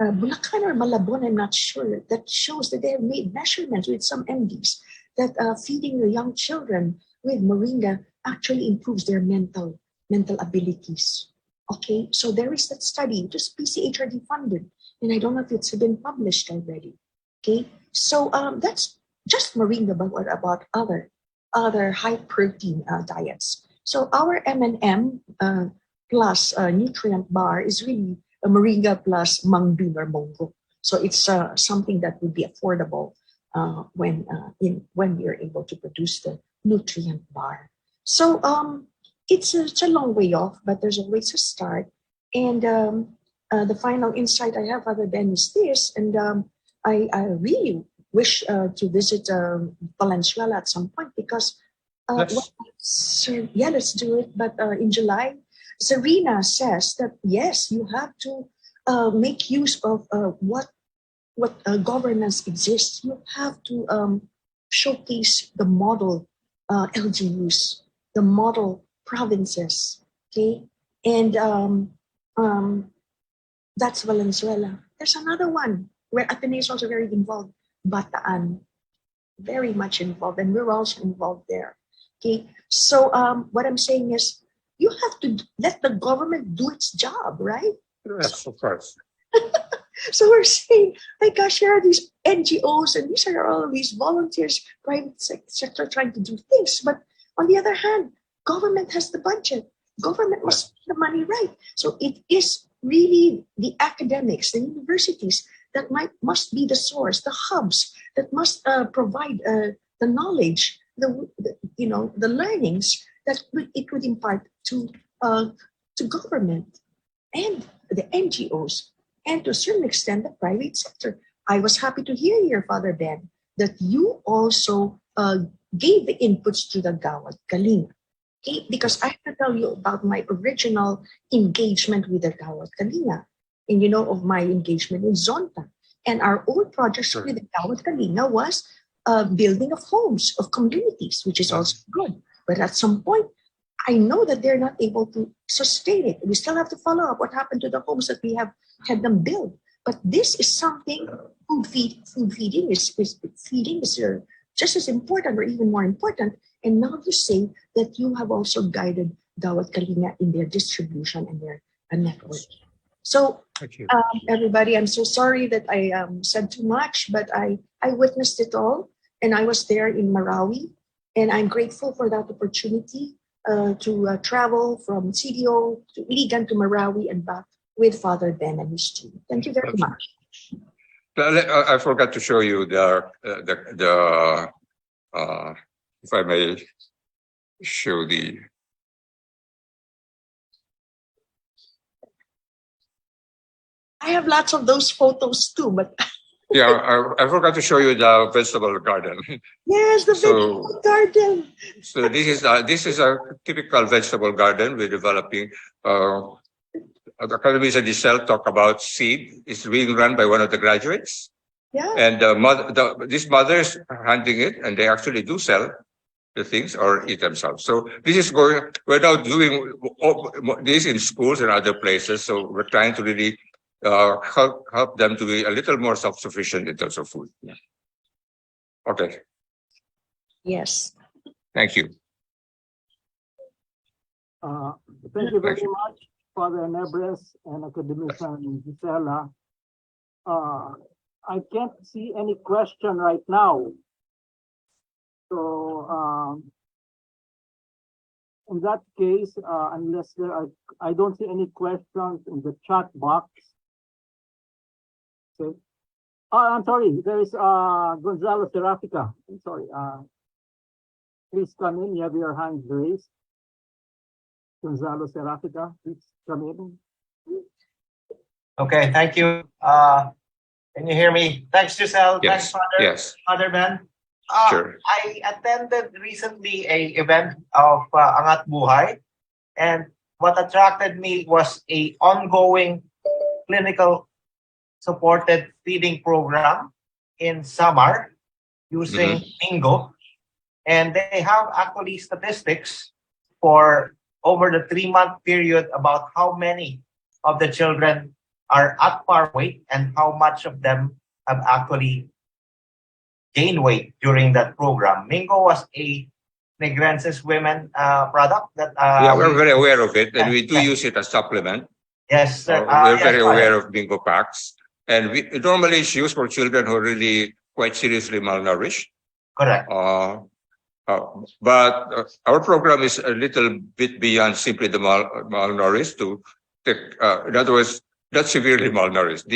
Bulacan or Malabon, I'm not sure, that shows that they have made measurements with some MDs that feeding the young children with Moringa actually improves their mental abilities. Okay, so there is that study, just PCHRD funded, and I don't know if it's been published already. Okay, so that's just Moringa, but what about other high protein diets? So our M&M plus nutrient bar is really a Moringa plus mung bean or mongo. So it's something that would be affordable when we are able to produce the nutrient bar. So it's a long way off, but there's a way to start. And the final insight I have, Father Ben, is this, and I really wish to visit Valenzuela at some point, because let's do it. But in July, Serena says that yes, you have to make use of what governance exists. You have to showcase the model LGUs, the model provinces. Okay, and that's Valenzuela. There's another one where Ateneo is also very involved. Bataan, very much involved, and we're also involved there. Okay, so what I'm saying is, you have to let the government do its job, right? Yes, of course. So we're saying, my gosh, here are these NGOs, and these are all these volunteers, private sector trying to do things. But on the other hand, government has the budget. Government must spend the money right. So it is really the academics, the universities that must be the source, the hubs that must provide the knowledge, the learnings that it would impart to government and the NGOs, and to a certain extent the private sector. I was happy to hear here, Father Ben, that you also gave the inputs to the 𝗏𝗏𝗏𝗏 Kalinga. Okay? Because I have to tell you about my original engagement with the 𝗏𝗏𝗏𝗏 Kalinga, and of my engagement in Zonta. And our old project with the 𝗏𝗏𝗏𝗏 Kalinga was building of homes, of communities, which is also good. But at some point, I know that they're not able to sustain it. We still have to follow up what happened to the homes that we have had them build. But this is something, food feeding is just as important or even more important. And now you say that you have also guided 𝗏𝗏𝗏𝗏 Kalinga in their distribution and their network. So everybody, I'm so sorry that I said too much, but I witnessed it all, and I was there in Marawi, and I'm grateful for that opportunity to travel from CDO to Iligan to Marawi and back with Father Ben and his team. Thank you very much. I forgot to show you the if I may show the. I have lots of those photos too, but yeah, I forgot to show you the vegetable garden. Yes, the vegetable garden. So this is a typical vegetable garden we're developing. The Academies of the Cell talk about seed. It's being run by one of the graduates. Yeah. And these mothers are hunting it, and they actually do sell the things or eat themselves. So this is we're now doing this in schools and other places. So we're trying to really help them to be a little more self-sufficient in terms of food. Yeah. Okay. Yes. Thank you. Thank you very much, Father Nebres and Academician Gisela. I can't see any question right now. So in that case, unless there are, I don't see any questions in the chat box. Okay. I'm sorry, there is 𝗪𝗪𝗁𝗪𝗁𝗪𝗁𝗪𝗁𝗪𝗁𝗪. I'm sorry. Please come in. You have your hand raised. 𝗪𝗪𝗁𝗪𝗁𝗪𝗁𝗪, please come in. Okay, thank you. Can you hear me? Thanks, Giselle. Yes. Thanks, Father. Yes. Father Ben. Sure. I attended recently a event of Angat Buhay, and what attracted me was a ongoing clinical supported feeding program in Samar using Mingo, and they have actually statistics for over the 3-month period about how many of the children are at par weight and how much of them have actually gained weight during that program. Mingo was a Negrensis women product that yeah, we're very aware of it, and we do use it as supplement. Yes, sir. We're very aware of Mingo packs, and normally it's used for children who are really quite seriously malnourished. Correct. But our program is a little bit beyond simply the malnourished to take, in other words, not severely malnourished.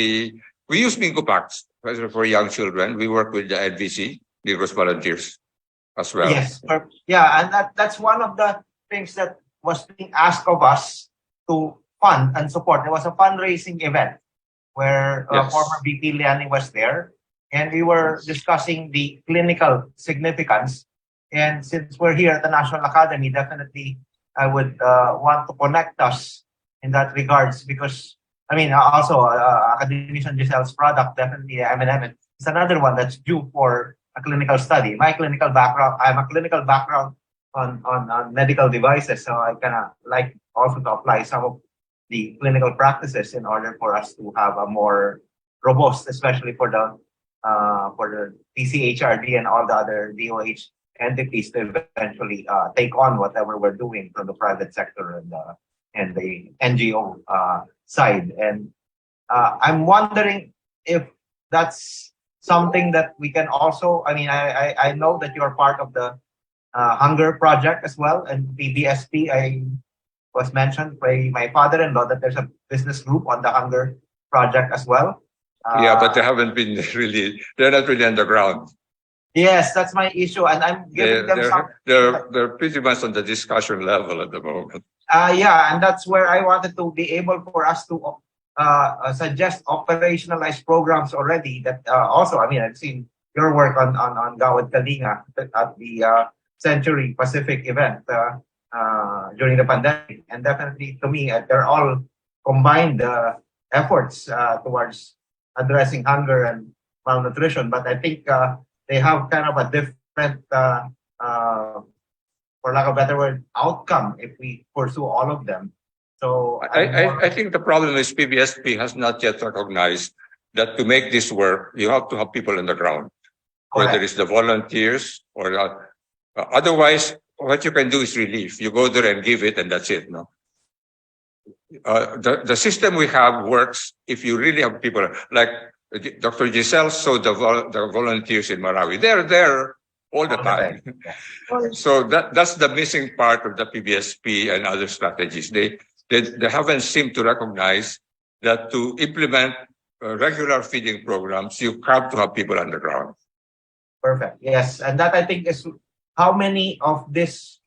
We use Mingo packs for young children. We work with the NVC, Negros Volunteers, as well. Yes, yeah, and that's one of the things that was being asked of us to fund and support. There was a fundraising event where former VP Liani was there, and we were discussing the clinical significance. And since we're here at the National Academy, definitely I would want to connect us in that regards, because I mean, also Academician Giselle's product, definitely M&M, is another one that's due for a clinical study. My clinical background, I'm a clinical background on medical devices, so I kind of like also to apply some of the clinical practices in order for us to have a more robust, especially for the PCHRD and all the other DOH entities to eventually take on whatever we're doing from the private sector and the NGO side. And I'm wondering if that's something that we can also, I mean, I know that you're part of the hunger project as well, and PBSP, I was mentioned by my father-in-law that there's a business group on the hunger project as well. Yeah, but they haven't been really, they're not really on the ground. Yes, that's my issue, and I'm giving them some. They're pretty much on the discussion level at the moment. Yeah, and that's where I wanted to be able for us to suggest operationalized programs already. That also, I mean, I've seen your work on 𝗪𝗪𝗁𝗪𝗁𝗪 at the Century Pacific event during the pandemic, and definitely to me, they're all combined efforts towards addressing hunger and malnutrition. But I think they have kind of a different, for lack of a better word, outcome if we pursue all of them. So I think the problem is PBSP has not yet recognized that to make this work, you have to have people on the ground, whether it's the volunteers or otherwise, what you can do is relief. You go there and give it, and that's it. No, the system we have works if you really have people like Dr. Giselle. So the volunteers in Marawi, they're there all the time. So that's the missing part of the PBSP and other strategies. They haven't seemed to recognize that to implement regular feeding programs, you have to have people on the ground. Perfect. Yes, and that I think is how many of this,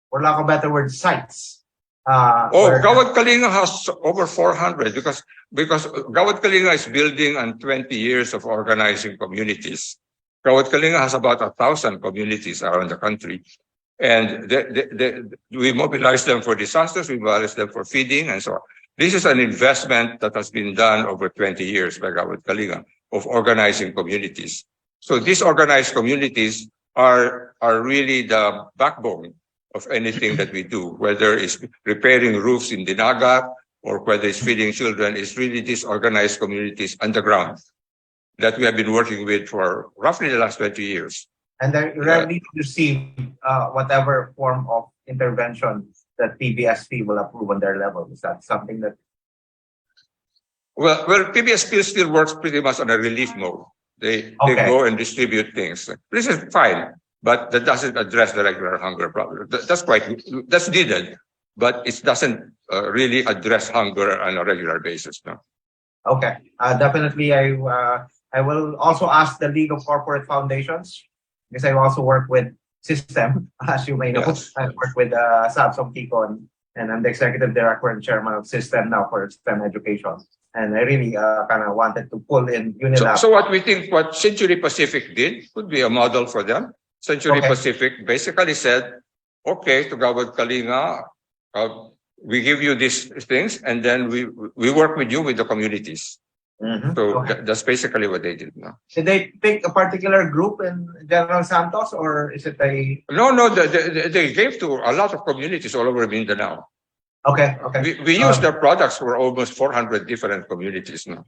for lack of a better word, sites. 𝗪𝗪𝗁𝗪𝗁 has over 400 because 𝗪𝗪𝗁𝗪𝗁 is building on 20 years of organizing communities. 𝗪𝗪𝗁𝗪 has about 1,000 communities around the country, and we mobilize them for disasters, we mobilize them for feeding, and so on. This is an investment that has been done over 20 years by 𝗪𝗪𝗁𝗪𝗁 of organizing communities. So these organized communities are really the backbone of anything that we do, whether it's repairing roofs in Dinagat, or whether it's feeding children, is really these organized communities underground that we have been working with for roughly the last 20 years. And they're ready to receive whatever form of intervention that PBSP will approve on their level. Is that something that... Well, PBSP still works pretty much on a relief mode. They go and distribute things. This is fine, but that doesn't address the regular hunger problem. That's needed, but it doesn't really address hunger on a regular basis. No. Okay, definitely. I will also ask the League of Corporate Foundations, because I also work with System, as you may know. Yes. I work with Samsung Kikon, and I'm the executive director and chairman of System now for STEM education. And I really kind of wanted to pull in Unilab. So what we think what Century Pacific did could be a model for them. Century Pacific basically said, okay, 𝗙𝗵𝗶𝗶𝗽𝗀𝗀𝗃, we give you these things, and then we work with you with the communities. So that's basically what they did now. Did they pick a particular group in General Santos, or is it a... No, they gave to a lot of communities all over Mindanao. Okay. We use their products for almost 400 different communities now.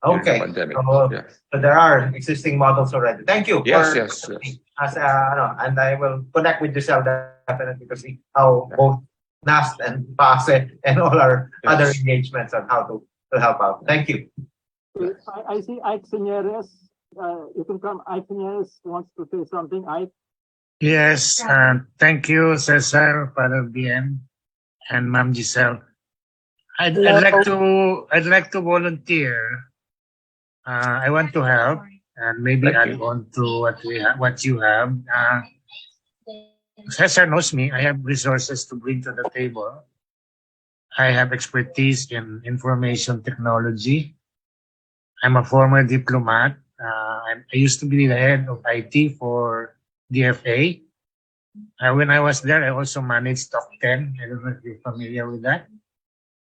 Okay. So there are existing models already. Thank you. Yes. And I will connect with Giselle definitely to see how both NAST and 𝗙𝗂𝗃 and all our other engagements on how to help out. Thank you. I see 𝗙𝗵𝗃𝗃. You can come. 𝗙𝗵𝗃𝗃 wants to say something. Yes. Thank you, Cesar, Father BM, and Ma'am Giselle. I'd like to volunteer. I want to help and maybe add on to what you have. Cesar knows me. I have resources to bring to the table. I have expertise in information technology. I'm a former diplomat. I used to be the head of IT for DFA. When I was there, I also managed Top 10. I don't know if you're familiar with that.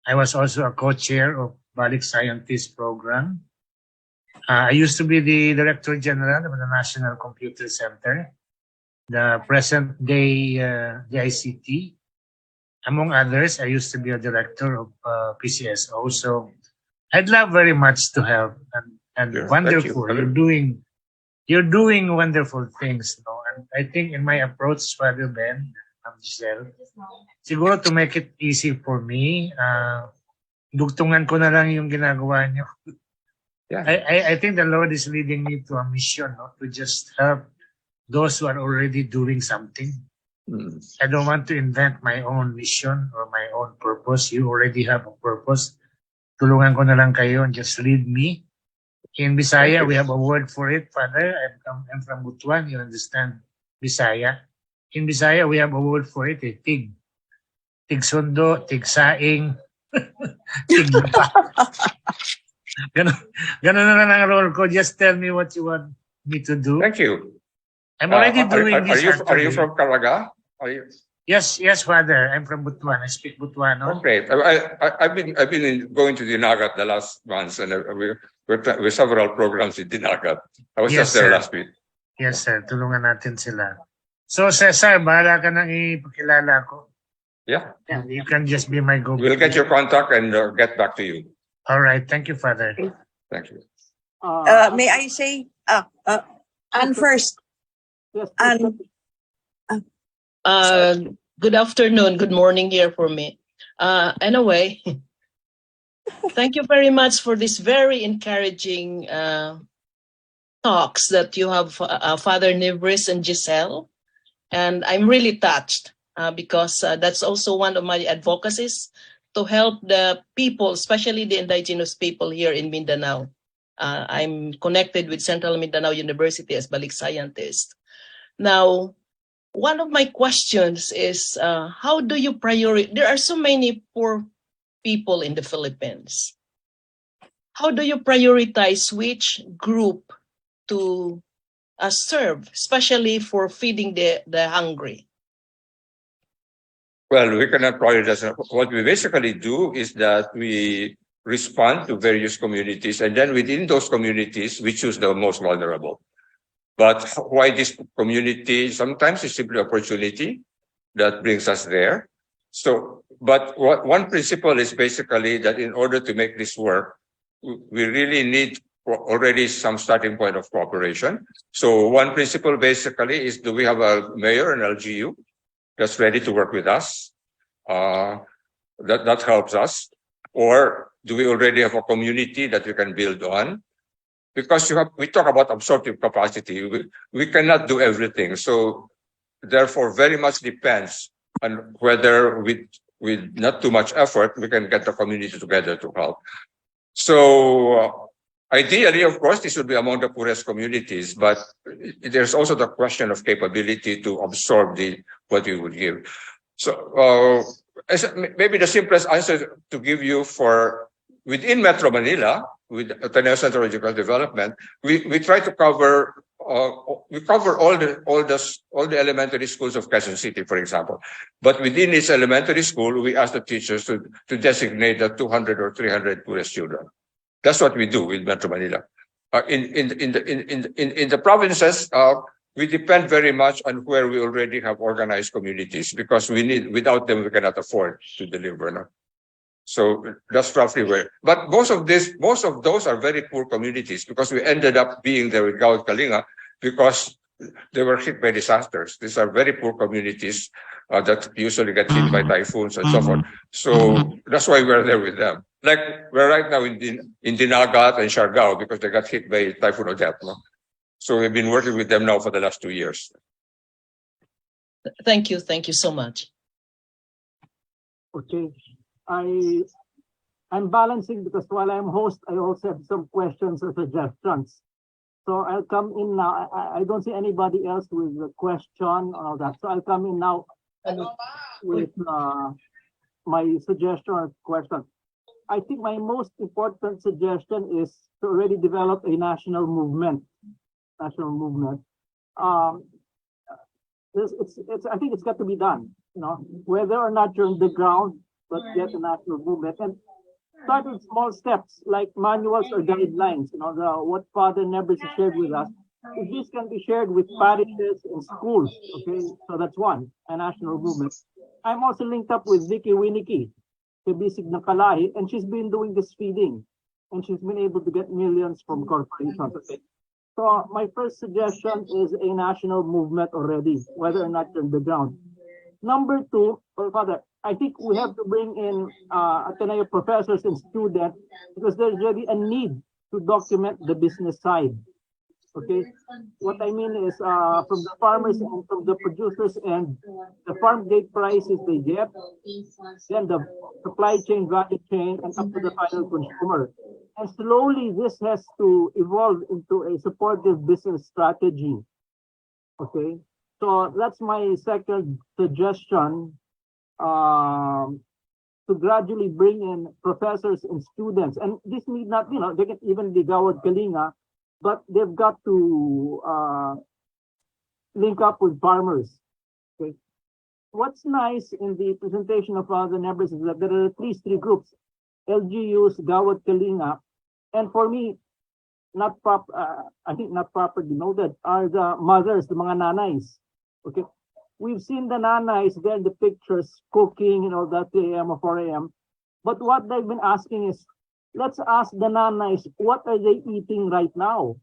I was also a co-chair of 𝗪C Scientist Program. I used to be the Director General of the National Computer Center, the present day the ICT. Among others, I used to be a director of PCSO. So I'd love very much to help, and wonderful. You're doing wonderful things, no? And I think in my approach, Father Ben, Giselle, siguro to make it easy for me, dugtungan ko na lang yung ginagawa niyo. I think the Lord is leading me to a mission, no? To just help those who are already doing something. I don't want to invent my own mission or my own purpose. You already have a purpose. Tulungan ko na lang kayo and just lead me. In Bisaya, we have a word for it, Father. I'm from Butuan. You understand Bisaya. In Bisaya, we have a word for it. Tig sundo, tig saing, tig lupa. Ganon na lang ang role ko. Just tell me what you want me to do. Thank you. I'm already doing this. Are you from Caraga? Yes, Father. I'm from Butuan. I speak Butuano. Okay. I've been going to Dinagat the last months, and with several programs in Dinagat. I was just there last week. Yes, sir. Tulungan natin sila. So, Cesar, bahala ka nang ipakilala ko. Yeah. You can just be my go-between. We'll get your contact and get back to you. All right. Thank you, Father. Thank you. May I say, Anne first. Yes. Good afternoon, good morning here for me. Anyway, thank you very much for this very encouraging talks that you have, Father Nebres and Giselle. And I'm really touched because that's also one of my advocacies to help the people, especially the indigenous people here in Mindanao. I'm connected with Central Mindanao University as 𝗪C Scientist. Now, one of my questions is, how do you prioritize? There are so many poor people in the Philippines. How do you prioritize which group to serve, especially for feeding the hungry? Well, we cannot prioritize. What we basically do is that we respond to various communities, and then within those communities, we choose the most vulnerable. But why this community? Sometimes it's simply opportunity that brings us there. So, but one principle is basically that in order to make this work, we really need already some starting point of cooperation. So one principle basically is, do we have a mayor and LGU that's ready to work with us? That helps us. Or do we already have a community that we can build on? Because we talk about absorptive capacity. We cannot do everything. So therefore, very much depends on whether with not too much effort, we can get the community together to help. So ideally, of course, this would be among the poorest communities, but there's also the question of capability to absorb what we would give. So maybe the simplest answer to give you for within Metro Manila, with Ateneo Center of Educational Development, we try to cover all the elementary schools of Quezon City, for example. But within each elementary school, we ask the teachers to designate the 200 or 300 poorest children. That's what we do with Metro Manila. In the provinces, we depend very much on where we already have organized communities, because without them we cannot afford to deliver. No? So that's roughly where. But most of those are very poor communities, because we ended up being there with 𝗙𝗂𝗶𝗹𝗶𝗽𝗀 because they were hit by disasters. These are very poor communities that usually get hit by typhoons and so forth. So that's why we're there with them. Like we're right now in 𝗔𝗰𝗁𝗁 and Siargao because they got hit by Typhoon Odette. No? So we've been working with them now for the last 2 years. Thank you so much. Okay. I'm balancing because while I'm host, I also have some questions or suggestions. So I'll come in now. I don't see anybody else with a question or all that. So I'll come in now with my suggestion or question. I think my most important suggestion is to already develop a national movement. I think it's got to be done. You know, whether or not you're on the ground, but get a national movement and start with small steps like manuals or guidelines. You know, what Father Nebres shared with us. If this can be shared with parishes and schools, okay, so that's one, a national movement. I'm also linked up with 𝗙𝗵𝗁𝗁𝗁𝗂𝗃 𝗙𝗃𝗁𝗁𝗃 and she's been doing this feeding, and she's been able to get millions from corporations. Okay? So my first suggestion is a national movement already, whether or not you're on the ground. Number two, Father, I think we have to bring in Ateneo professors and students because there's really a need to document the business side. Okay, what I mean is from the farmers and from the producers and the farm gate prices they get, then the supply chain, value chain, and up to the final consumer. And slowly this has to evolve into a supportive business strategy. Okay, so that's my second suggestion, to gradually bring in professors and students. And this need not, you know, they can even be 𝗙𝗂𝗶𝗹𝗶𝗃, but they've got to link up with farmers. Okay. What's nice in the presentation of the Nebres is that there are at least three groups: LGUs, 𝗙𝗂𝗶𝗃, and for me, I think not properly noted are the mothers, the mga nanays. Okay, we've seen the nanays there in the pictures cooking, you know, that 3 a.m. or 4 a.m. But what they've been asking is, let's ask the nanays, what are they eating right now?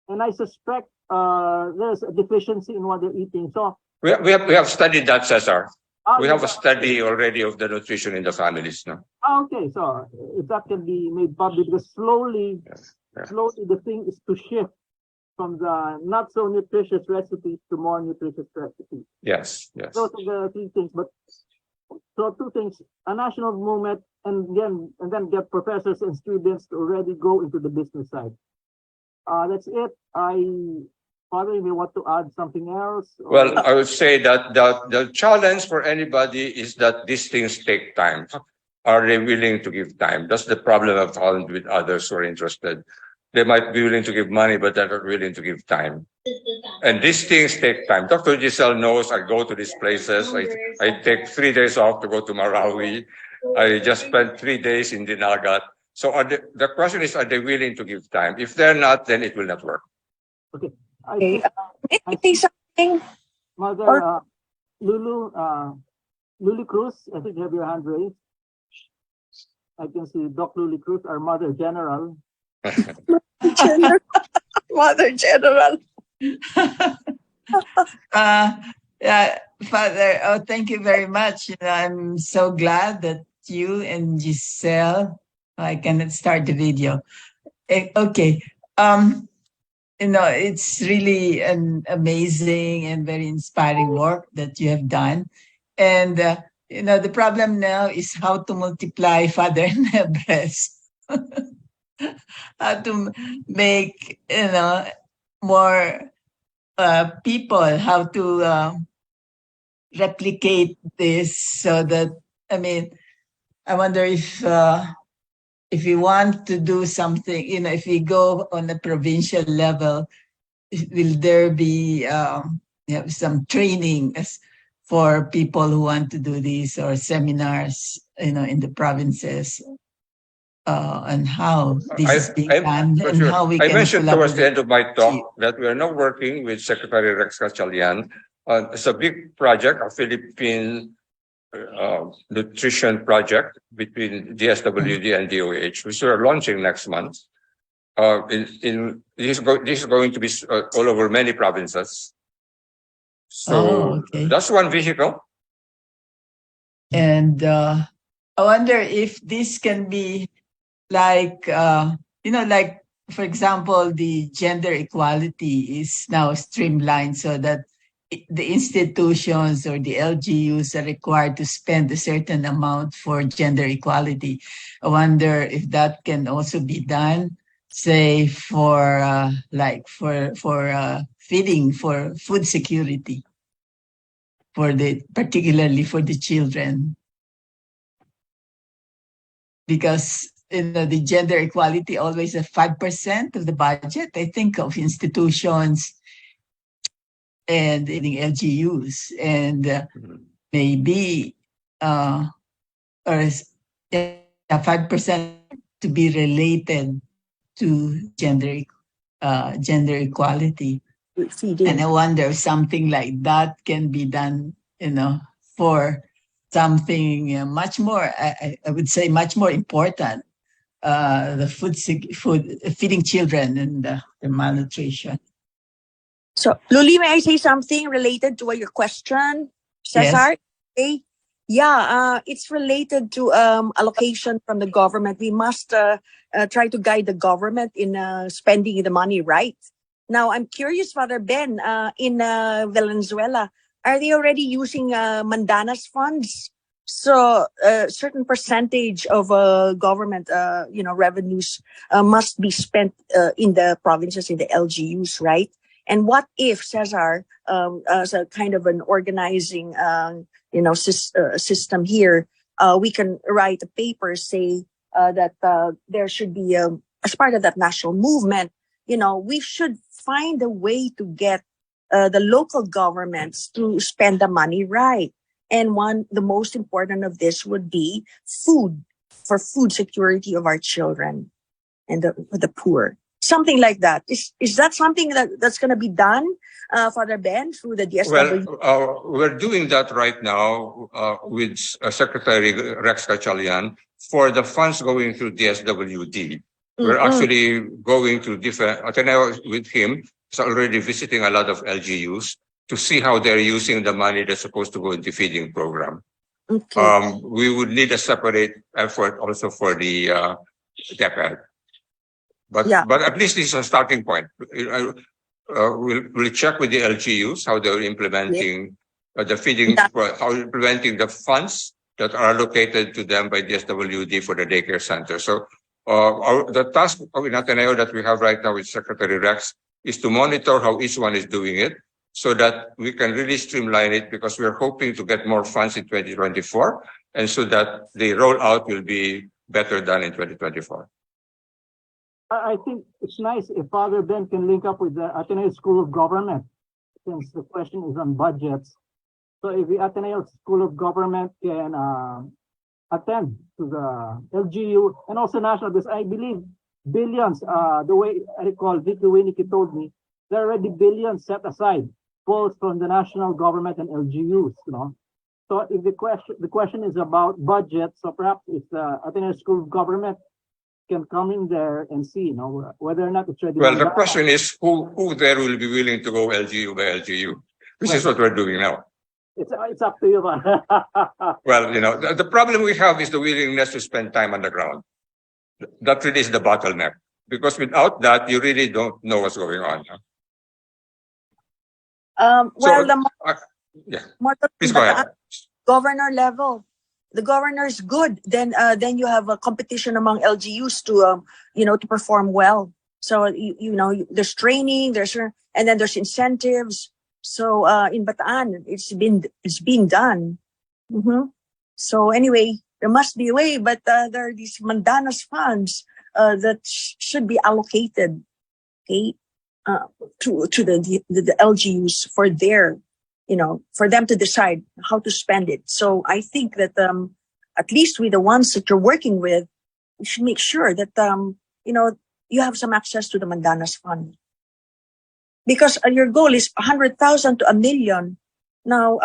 And I suspect there's a deficiency in what they're eating. So we have studied that, Cesar. We have a study already of the nutrition in the families. No? Okay, so if that can be made public, because slowly the thing is to shift from the not so nutritious recipes to more nutritious recipes. Yes. Those are the three things. But so two things: a national movement, and then get professors and students to already go into the business side. That's it. Father, you may want to add something else? Well, I would say that the challenge for anybody is that these things take time. Are they willing to give time? That's the problem I've found with others who are interested. They might be willing to give money, but they're not willing to give time. And these things take time. Dr. Giselle knows I go to these places. I take 3 days off to go to Marawi. I just spent 3 days in Dinagat. So the question is, are they willing to give time? If they're not, then it will not work. Okay. May I say something? Mother Lulu, Lily Cruz, I think you have your hand raised. I can see Doc Lily Cruz, our Mother General. Mother General. Yeah, Father, thank you very much. I'm so glad that you and Giselle, I cannot start the video. Okay. It's really an amazing and very inspiring work that you have done. And, the problem now is how to multiply Father Nebres. How to make, more people, how to replicate this so that, I wonder if we want to do something, if we go on a provincial level, will there be some training for people who want to do this, or seminars, in the provinces, on how this is being done, and how we can I mentioned towards the end of my talk that we are now working with Secretary Rex Gatchalian. It's a big project, a Philippine nutrition project between DSWD and DOH, which we are launching next month. This is going to be all over many provinces. So that's one vehicle. And I wonder if this can be like, like, for example, the gender equality is now streamlined so that the institutions or the LGUs are required to spend a certain amount for gender equality. I wonder if that can also be done, say, for feeding, for food security, particularly for the children, because the gender equality always at 5% of the budget, I think, of institutions and in LGUs, and maybe 5% to be related to gender equality. And I wonder if something like that can be done, for something much more, I would say, much more important, the food feeding children and the malnutrition. So, Luli, may I say something related to your question, Cesar? Yes. Okay. Yeah, it's related to allocation from the government. We must try to guide the government in spending the money right. Now, I'm curious, Father Ben, in Valenzuela, are they already using Mandana's funds? So a certain percentage of government, revenues must be spent in the provinces, in the LGUs, right? And what if, Cesar, as a kind of an organizing, system here, we can write a paper, say that there should be, as part of that national movement, we should find a way to get the local governments to spend the money right. And the most important of this would be food, for food security of our children and the poor. Something like that. Is that something that's going to be done, Father Ben, through the DSW? Well, we're doing that right now with Secretary Rex Gatchalian for the funds going through DSWD. We're actually going to different Ateneo with him. He's already visiting a lot of LGUs to see how they're using the money that's supposed to go into the feeding program. Okay. We would need a separate effort also for the DepEd. But at least this is a starting point. We'll check with the LGUs how they're implementing the feeding, how implementing the funds that are allocated to them by DSWD for the daycare center. So the task in Ateneo that we have right now with Secretary Rex is to monitor how each one is doing it so that we can really streamline it, because we're hoping to get more funds in 2024, and so that the rollout will be better done in 2024. I think it's nice if Father Ben can link up with the Ateneo School of Government, since the question is on budgets. So if the Ateneo School of Government can attend to the LGU and also national, because I believe billions, the way I recall, Vicky Winnicky told me, there are already billions set aside, both from the national government and LGUs, So if the question is about budget, so perhaps if the Ateneo School of Government can come in there and see, whether or not it's ready. Well, the question is who there will be willing to go LGU by LGU, which is what we're doing now. It's up to you. Well, the problem we have is the willingness to spend time on the ground. That really is the bottleneck, because without that, you really don't know what's going on. Please go ahead. Governor level, the governor is good. Then you have a competition among LGUs to to perform well. So there's training, and then there's incentives. So in Bataan, it's being done. So anyway, there must be a way, but there are these mandanas funds that should be allocated, okay, to the LGUs for their, for them to decide how to spend it. So I think that at least with the ones that you're working with, you should make sure that you have some access to the mandanas fund. Because your goal is 100,000 to 1 million. Now,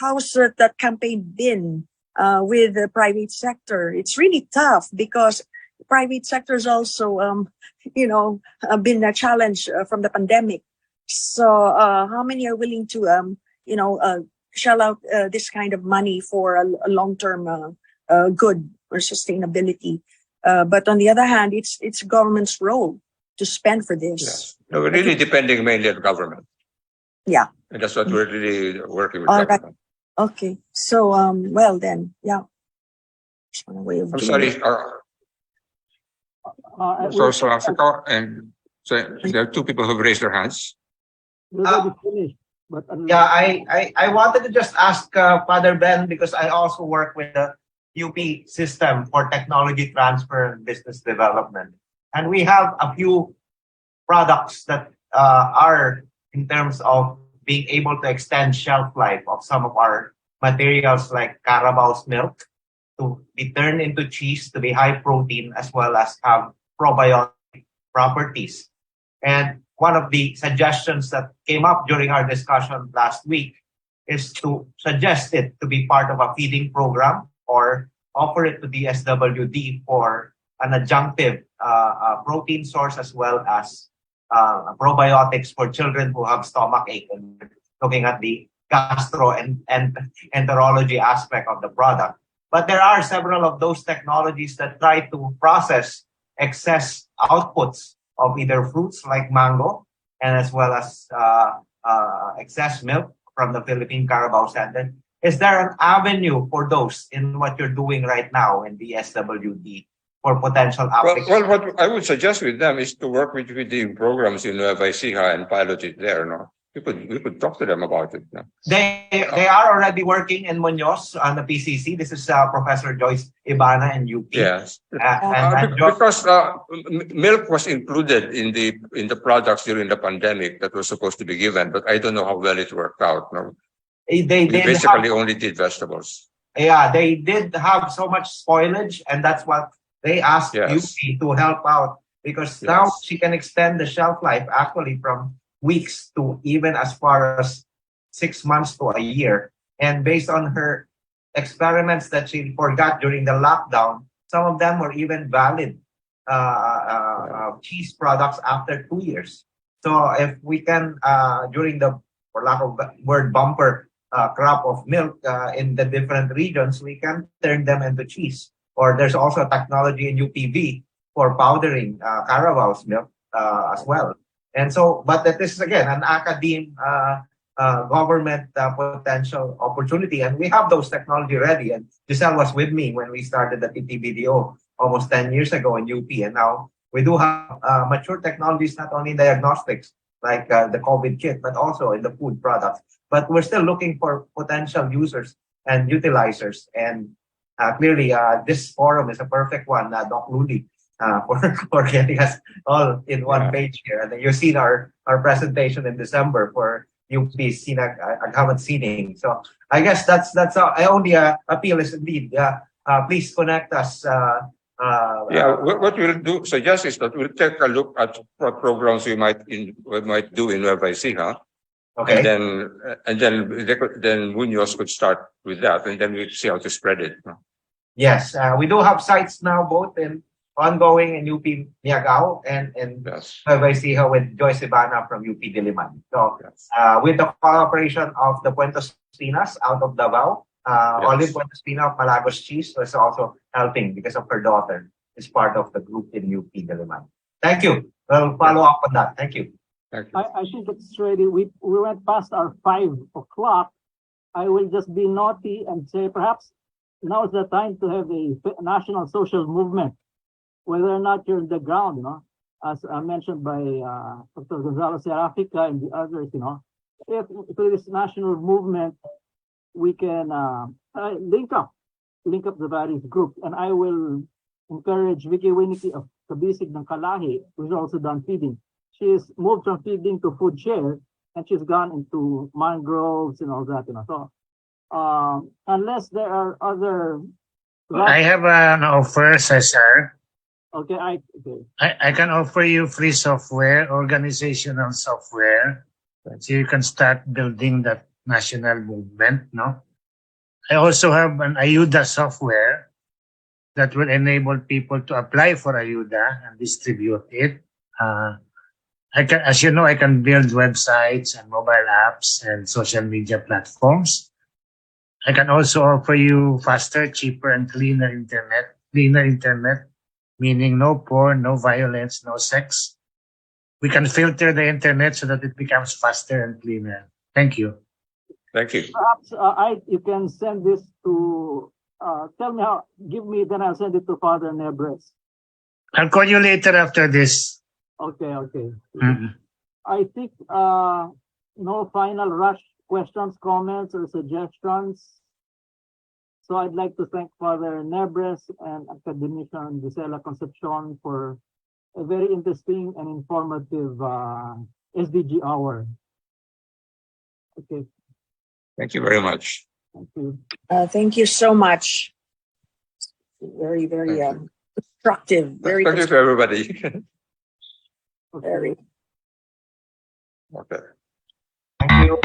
how's that campaign been with the private sector? It's really tough because the private sector is also, been a challenge from the pandemic. So, how many are willing to, shell out this kind of money for a long-term good or sustainability? But on the other hand, it's government's role to spend for this. Yes. No, we're really depending mainly on government. Yeah. And that's what we're really working with Right. government. Okay. So, well then, yeah. I'm sorry. So Africa, and so there are two people who've raised their hands. I wanted to just ask Father Ben, because I also work with the UP system for technology transfer and business development. And we have a few products that are in terms of being able to extend shelf life of some of our materials like Carabao milk to be turned into cheese, to be high protein, as well as have probiotic properties. And one of the suggestions that came up during our discussion last week is to suggest it to be part of a feeding program or offer it to the SWD for an adjunctive protein source, as well as probiotics for children who have stomach ache, and looking at the gastro and enterology aspect of the product. But there are several of those technologies that try to process excess outputs of either fruits like mango, and as well as excess milk from the Philippine Carabao Center. Is there an avenue for those in what you're doing right now in the SWD for potential applications? Well, what I would suggest with them is to work with the programs in 𝗪𝗂 and pilot it there. We could talk to them about it. They are already working in Muñoz on the PCC. This is Professor Joyce Ibana and UP. Yes, because milk was included in the products during the pandemic that was supposed to be given, but I don't know how well it worked out. We basically only did vegetables. Yeah, they did have so much spoilage, and that's what they asked UP to help out, because now she can extend the shelf life actually from weeks to even as far as 6 months to a year. And based on her experiments that she forgot during the lockdown, some of them were even valid cheese products after 2 years. So if we can, during the, for lack of word, bumper crop of milk in the different regions, we can turn them into cheese. Or there's also technology in UPV for powdering Carabao's milk as well. And so, but that this is again an academe government potential opportunity, and we have those technology ready. And Giselle was with me when we started the PTBDO almost 10 years ago in UP, and now we do have mature technologies not only in diagnostics like the COVID kit, but also in the food products. But we're still looking for potential users and utilizers. And clearly, this forum is a perfect one, Doc Luli, for getting us all in one page here. And then you've seen our presentation in December for UP 𝗙𝗵𝗶𝗽𝗶. So I guess that's I only appeal is indeed, please connect us. What we'll suggest is that we'll take a look at what programs we might do in 𝗪𝗂, Okay. And then Munoz could start with that, and then we see how to spread it. Yes, we do have sites now, both in ongoing in UP Miagao and in 𝗪𝗪𝗁𝗂 with 𝗪𝗪𝗁𝗂 from UP 𝗙𝗻𝗻. So with the cooperation of the Puentes Pinas out of Davao, Olive Puentes Pina of Malagos Cheese was also helping because of her daughter is part of the group in UP 𝗙𝗻𝗻. Thank you. We'll follow up on that. Thank you. I think it's ready. We went past our 5 o'clock. I will just be naughty and say perhaps now is the time to have a national social movement, whether or not you're on the ground, you know, as mentioned by Dr. Gonzalo Serafica and the others, you know, if through this national movement, we can link up the various groups. And I will encourage 𝗪𝗪𝗁𝗂 of 𝗘𝗽𝗶𝗂𝗃𝗃 𝗪𝗪𝗁𝗂, who's also done feeding. She's moved from feeding to food share, and she's gone into mangroves and all that, you know. So unless there are other... I have an offer, Cesar. Okay, I can offer you free software, organizational software, so you can start building that national movement, no? I also have an Ayuda software that will enable people to apply for Ayuda and distribute it. I can, as you know, I can build websites and mobile apps and social media platforms. I can also offer you faster, cheaper, and cleaner internet. Cleaner internet, meaning no porn, no violence, no sex. We can filter the internet so that it becomes faster and cleaner. Thank you. Thank you. Perhaps you can send this to, tell me how, give me, then I'll send it to Father Nebres. I'll call you later after this. Okay. Mm-hmm. I think no final rush questions, comments, or suggestions. So I'd like to thank Father Nebres and Academician Gisela Concepcion for a very interesting and informative SDG hour. Okay. Thank you very much. Thank you. Thank you so much. Very, very constructive. Very Thank you to everybody. very. Okay. Thank you.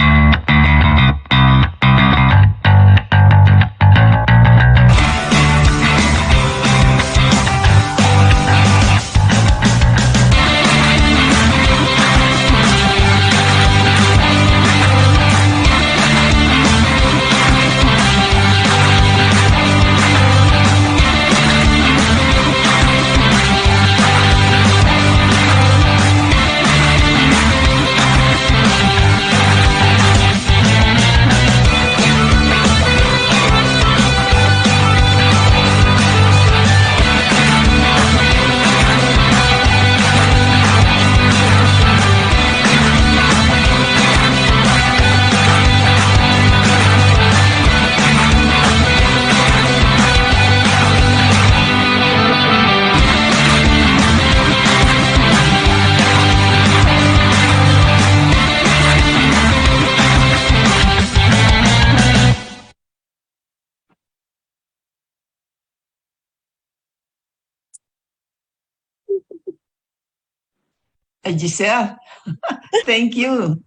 Giselle, thank you.